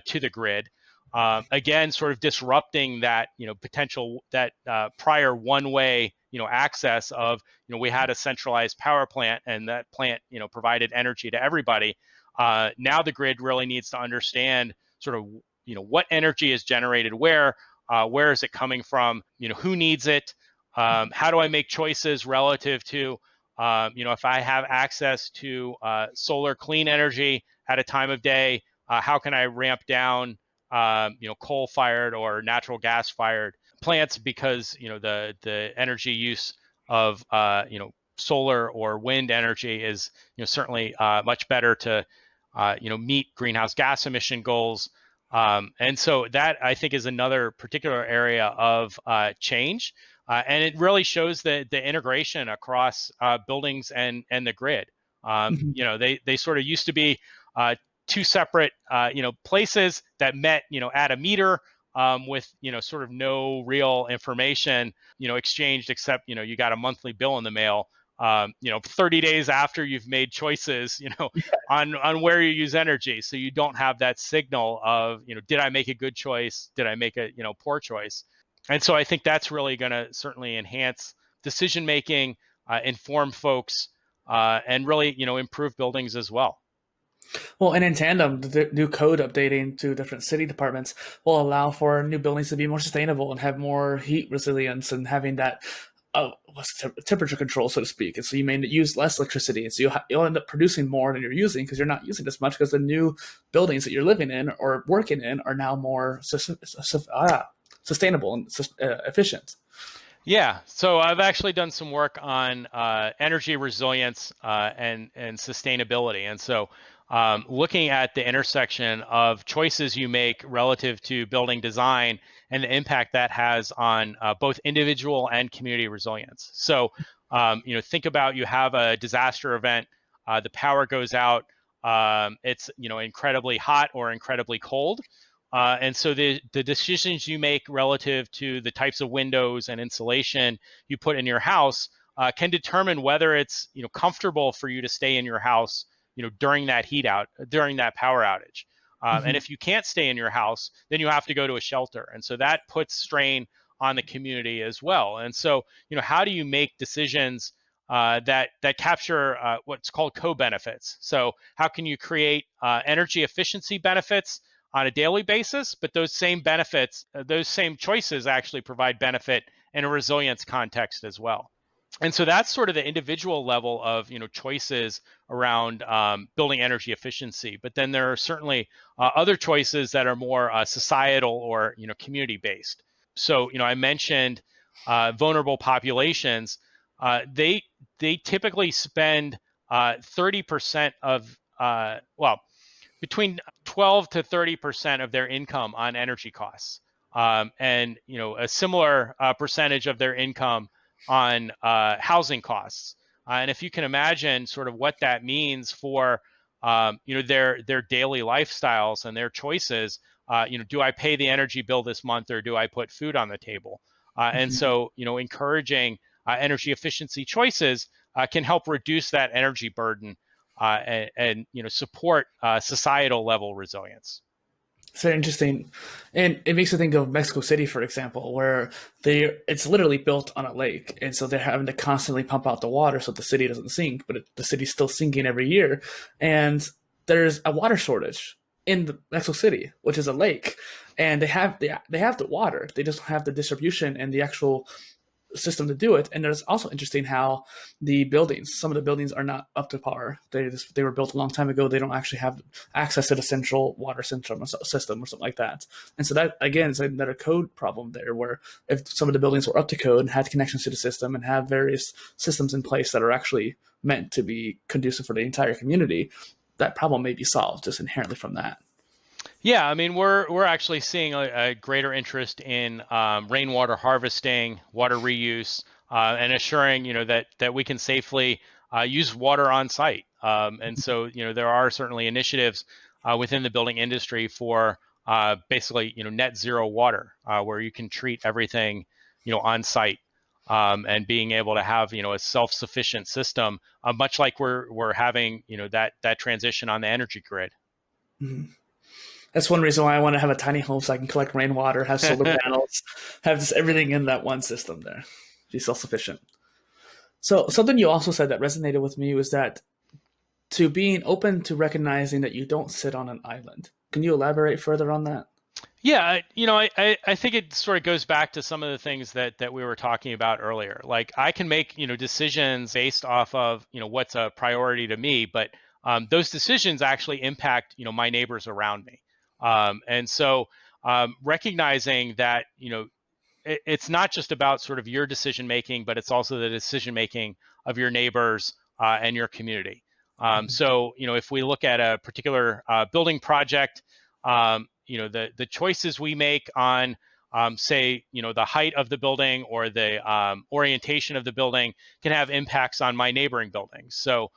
to the grid. Again, sort of disrupting that potential, that prior one-way access of we had a centralized power plant and that plant provided energy to everybody. Now the grid really needs to understand sort of what energy is generated where is it coming from, who needs it, how do I make choices relative to if I have access to solar clean energy at a time of day, how can I ramp down coal-fired or natural gas-fired plants because the energy use of solar or wind energy is certainly much better to meet greenhouse gas emission goals. And so that I think is another particular area of change, and it really shows the integration across buildings and the grid. Mhm. They sort of used to be two separate places that met at a meter with sort of no real information exchanged except you got a monthly bill in the mail. 30 days after you've made choices, on where you use energy. So you don't have that signal of, did I make a good choice? Did I make a, poor choice? And so I think that's really going to certainly enhance decision making, inform folks, and really, improve buildings as well. Well, and in tandem, the new code updating to different city departments will allow for new buildings to be more sustainable and have more heat resilience and having that temperature control, so to speak. And so you may use less electricity, and so you'll end up producing more than you're using because you're not using as much because the new buildings that you're living in or working in are now more sustainable and efficient. Yeah, so I've actually done some work on energy resilience and sustainability, and so looking at the intersection of choices you make relative to building design and the impact that has on both individual and community resilience. So, think about you have a disaster event, the power goes out, it's incredibly hot or incredibly cold. And so the decisions you make relative to the types of windows and insulation you put in your house can determine whether it's comfortable for you to stay in your house during that power outage. And if you can't stay in your house, then you have to go to a shelter. And so that puts strain on the community as well. And so, how do you make decisions that capture what's called co-benefits? So how can you create energy efficiency benefits on a daily basis, but those same benefits, those same choices actually provide benefit in a resilience context as well. And so that's sort of the individual level of choices around building energy efficiency. But then there are certainly other choices that are more societal or community based. So I mentioned vulnerable populations. They typically spend 30% of between 12 to 30% of their income on energy costs, and a similar percentage of their income on housing costs. And if you can imagine sort of what that means for their daily lifestyles and their choices, do I pay the energy bill this month or do I put food on the table? And so encouraging energy efficiency choices can help reduce that energy burden and support societal level resilience. So interesting, and it makes me think of Mexico City, for example, where it's literally built on a lake, and so they're having to constantly pump out the water so the city doesn't sink, but the city's still sinking every year, and there's a water shortage in the Mexico City, which is a lake, and they have the water, they just don't have the distribution and the actual system to do it. And it's also interesting how some of the buildings are not up to par. They were built a long time ago. They don't actually have access to the central water system or something like that. And so that again is another code problem there, where if some of the buildings were up to code and had connections to the system and have various systems in place that are actually meant to be conducive for the entire community, that problem may be solved just inherently from that. Yeah, I mean, we're actually seeing a greater interest in rainwater harvesting, water reuse, and assuring that we can safely use water on site. And so there are certainly initiatives within the building industry for basically net zero water, where you can treat everything on site. And being able to have a self-sufficient system, much like we're having that transition on the energy grid. Mm-hmm. That's one reason why I want to have a tiny home so I can collect rainwater, have solar panels, have just everything in that one system there. Be self sufficient. So something you also said that resonated with me was that to being open to recognizing that you don't sit on an island. Can you elaborate further on that? Yeah, I think it sort of goes back to some of the things that we were talking about earlier. Like I can make decisions based off of what's a priority to me, but those decisions actually impact my neighbors around me. And so recognizing that it's not just about sort of your decision making, but it's also the decision making of your neighbors and your community. So if we look at a particular building project, the choices we make on say the height of the building or the orientation of the building can have impacts on my neighboring buildings. So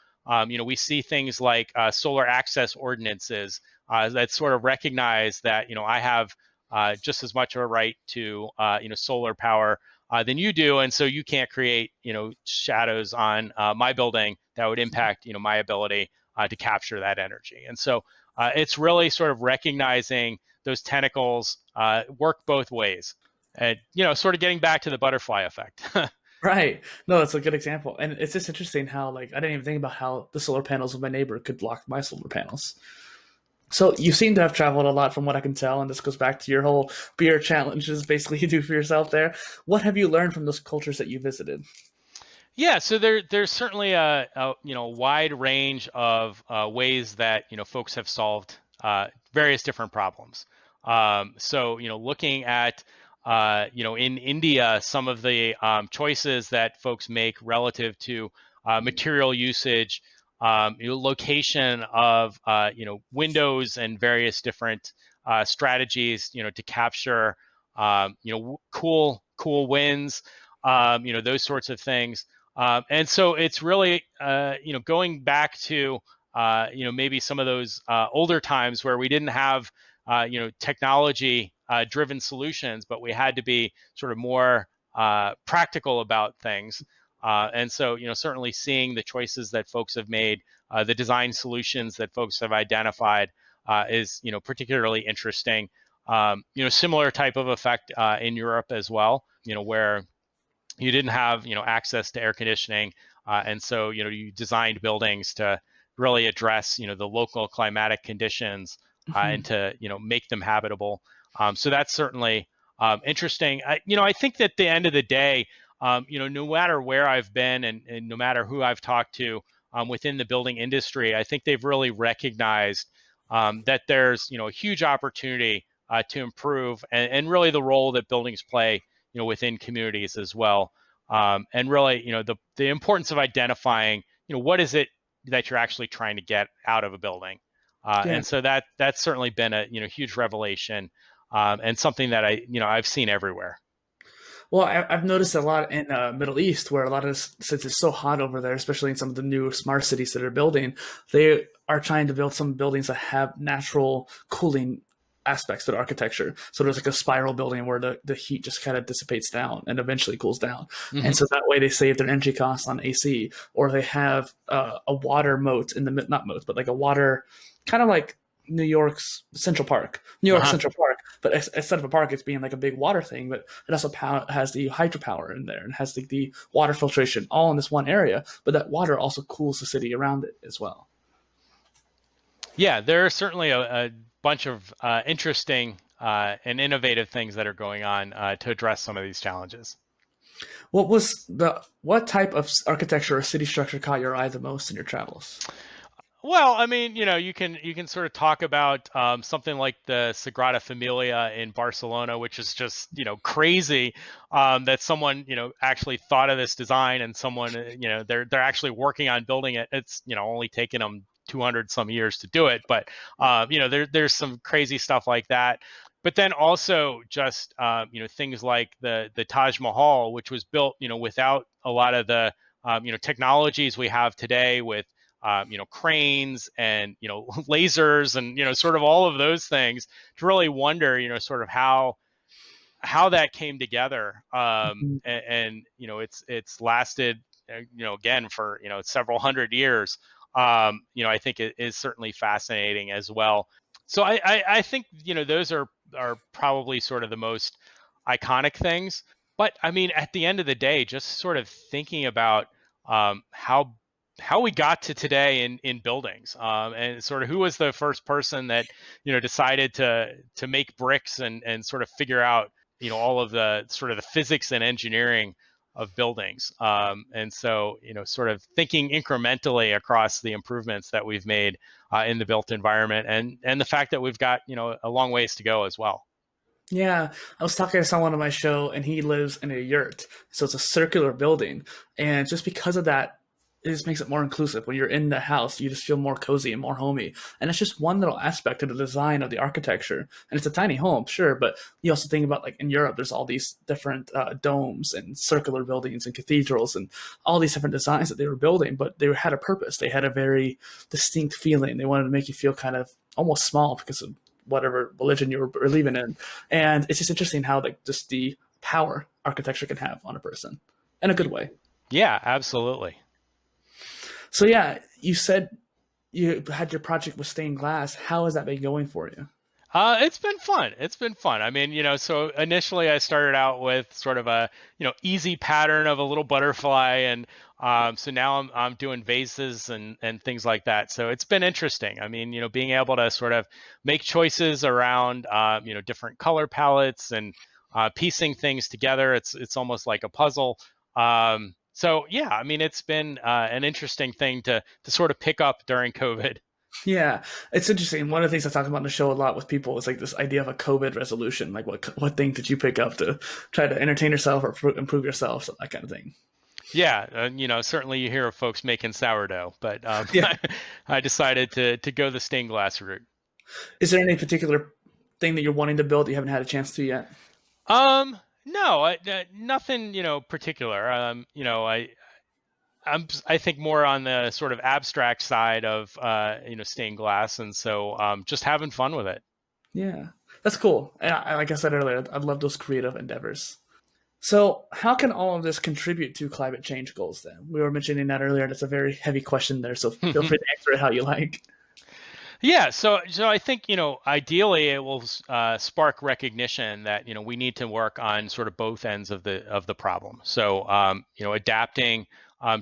we see things like solar access ordinances that sort of recognize that I have just as much of a right to solar power than you do, and so you can't create shadows on my building that would impact my ability to capture that energy. And so it's really sort of recognizing those tentacles work both ways, and sort of getting back to the butterfly effect. Right. No, that's a good example. And it's just interesting how, like, I didn't even think about how the solar panels of my neighbor could block my solar panels. So you seem to have traveled a lot from what I can tell, and this goes back to your whole beer challenges basically you do for yourself there. What have you learned from those cultures that you visited? Yeah, so there's certainly a wide range of ways that folks have solved various different problems. So looking at in India, some of the choices that folks make relative to material usage, location of windows and various different strategies to capture cool winds, those sorts of things. And so it's really, going back to, maybe some of those older times where we didn't have, technology driven solutions, but we had to be sort of more practical about things. And so, certainly seeing the choices that folks have made, the design solutions that folks have identified is, particularly interesting. Similar type of effect in Europe as well, where you didn't have access to air conditioning, and so you designed buildings to really address the local climatic conditions, Hmm. and to make them habitable. So that's certainly interesting. I think that at the end of the day, no matter where I've been, and no matter who I've talked to within the building industry, I think they've really recognized that there's a huge opportunity to improve, and really the role that buildings play within communities as well. And really, the importance of identifying, what is it that you're actually trying to get out of a building. Yeah. And so that's certainly been a huge revelation, and something that I've seen everywhere. Well, I've noticed a lot in Middle East where a lot of, since it's so hot over there, especially in some of the new smart cities that are building, they are trying to build some buildings that have natural cooling aspects to the architecture. So there's like a spiral building where the heat just kind of dissipates down and eventually cools down. And Hmm. so that way they save their energy costs on AC, or they have a water moat in the, not moat, but like a water, kind of like New York Uh-huh. Central Park, but instead of a park, it's being like a big water thing. But it also has the hydropower in there and has the water filtration all in this one area. But that water also cools the city around it as well. Yeah, there are certainly a bunch of interesting and innovative things that are going on to address some of these challenges. What type of architecture or city structure caught your eye the most in your travels? Well, I mean, you can sort of talk about something like the Sagrada Familia in Barcelona, which is just crazy, that someone actually thought of this design, and someone they're actually working on building it. It's only taken them 200 some years to do it, but there's some crazy stuff like that. But then also just things like the Taj Mahal, which was built without a lot of the technologies we have today with cranes and lasers and sort of all of those things, to really wonder sort of how that came together. Mhm. And it's lasted again for several hundred years. I think it is certainly fascinating as well. So I think those are probably sort of the most iconic things. But I mean, at the end of the day, just sort of thinking about how we got to today in buildings, and sort of who was the first person that decided to make bricks, and sort of figure out all of the sort of the physics and engineering of buildings. And so sort of thinking incrementally across the improvements that we've made in the built environment, and the fact that we've got a long ways to go as well. Yeah, I was talking to someone on my show, and he lives in a yurt, so it's a circular building, and just because of that, it just makes it more inclusive. When you're in the house, you just feel more cozy and more homey, and it's just one little aspect of the design of the architecture. And it's a tiny home, sure, but you also think about, like, in Europe, there's all these different domes and circular buildings and cathedrals and all these different designs that they were building, but they had a purpose. They had a very distinct feeling. They wanted to make you feel kind of almost small because of whatever religion you were believing in. And it's just interesting how, like, just the power architecture can have on a person in a good way. Yeah, absolutely. So yeah, you said you had your project with stained glass. How has that been going for you? It's been fun. It's been fun. I mean, so initially I started out with sort of a, easy pattern of a little butterfly, and so now I'm doing vases and things like that. So it's been interesting. I mean, being able to sort of make choices around, different color palettes and piecing things together. It's almost like a puzzle. So yeah, I mean, it's been an interesting thing to sort of pick up during COVID. Yeah, it's interesting. One of the things I talk about in the show a lot with people is like this idea of a COVID resolution. Like, what thing did you pick up to try to entertain yourself or improve yourself, so that kind of thing. Yeah, certainly you hear of folks making sourdough, but Yeah. I decided to go the stained glass route. Is there any particular thing that you're wanting to build that you haven't had a chance to yet? No, nothing, particular. I think more on the sort of abstract side of stained glass, and so just having fun with it. Yeah, that's cool. And like I said earlier, I love those creative endeavors. So, how can all of this contribute to climate change goals then? We were mentioning that earlier. That's a very heavy question there, so feel free to answer it how you like. Yeah, so I think ideally it will spark recognition that we need to work on sort of both ends of the problem. So adapting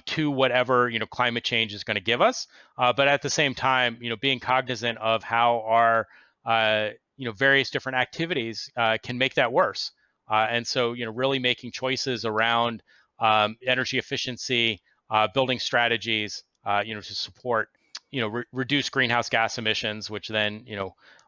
to whatever climate change is going to give us, but at the same time being cognizant of how our various different activities can make that worse. And so really making choices around energy efficiency, building strategies to support reduce greenhouse gas emissions, which then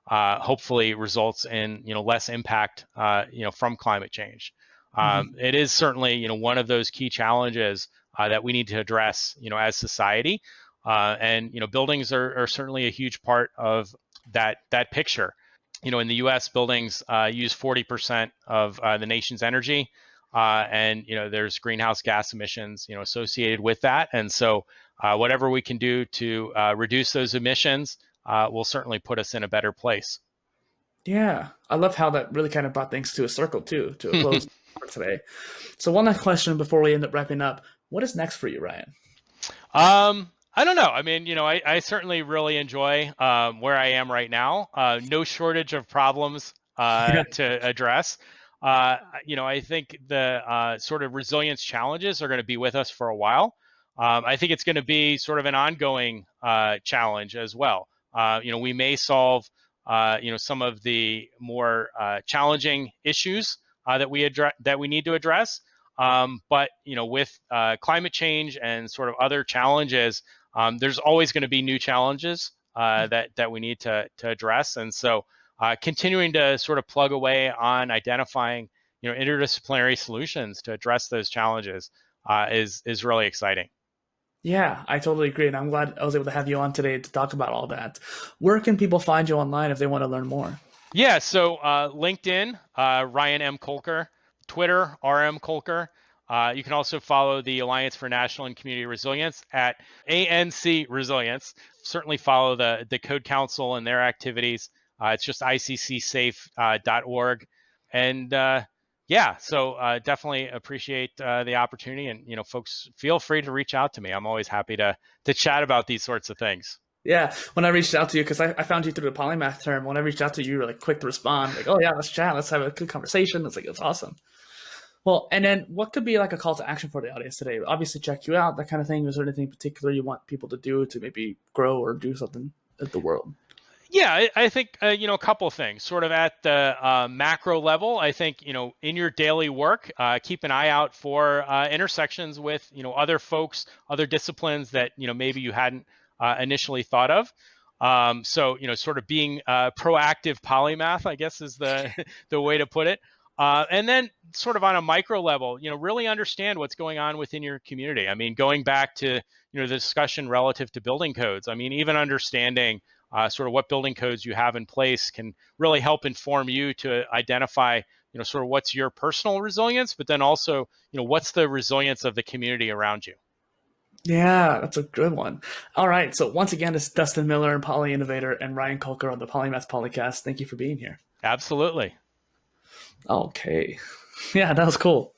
hopefully results in less impact from climate change. Mhm. It is certainly one of those key challenges that we need to address as society, and buildings are certainly a huge part of that picture. In the U.S., buildings use 40% of the nation's energy, and there's greenhouse gas emissions associated with that, and so whatever we can do to reduce those emissions will certainly put us in a better place. Yeah, I love how that really kind of brought things to a circle too, to a close for today. So, one last question before we end up wrapping up: what is next for you, Ryan? I don't know. I mean, I certainly really enjoy where I am right now. No shortage of problems Yeah, to address. I think the sort of resilience challenges are going to be with us for a while. I think it's going to be sort of an ongoing challenge as well. We may solve, some of the more challenging issues that we need to address. But with climate change and sort of other challenges, there's always going to be new challenges that we need to address, and so continuing to sort of plug away on identifying interdisciplinary solutions to address those challenges is really exciting. yeah, I totally agree, and I'm glad I was able to have you on today to talk about all that. Where can people find you online if they want to learn more? Yeah, so LinkedIn, Ryan M. Colker, Twitter, RM Colker. You can also follow the Alliance for National and Community Resilience at ANC Resilience. Certainly follow the Code Council and their activities. It's just iccsafe.org. And yeah, so definitely appreciate the opportunity. And, folks, feel free to reach out to me. I'm always happy to chat about these sorts of things. Yeah, when I reached out to you, because I found you through the Polymath term, when I reached out to you, you were like quick to respond, like, "Oh yeah, let's chat, let's have a good conversation." It's like it's awesome. Well, and then what could be like a call to action for the audience today? Obviously, check you out, that kind of thing. Is there anything particular you want people to do to maybe grow or do something at the world? Yeah, I think a couple of things. Sort of at the macro level, I think in your daily work, keep an eye out for intersections with other folks, other disciplines that maybe you hadn't initially thought of. So sort of being proactive polymath, I guess, is the the way to put it. And then sort of on a micro level, really understand what's going on within your community. I mean, going back to the discussion relative to building codes. I mean, even understanding sort of what building codes you have in place can really help inform you to identify sort of what's your personal resilience, but then also what's the resilience of the community around you. Yeah, that's a good one. All right, so once again, it's Dustin Miller and PolyInnovator and Ryan Colker on the Polymath PolyCast. Thank you for being here. Absolutely. Okay. Yeah, that was cool.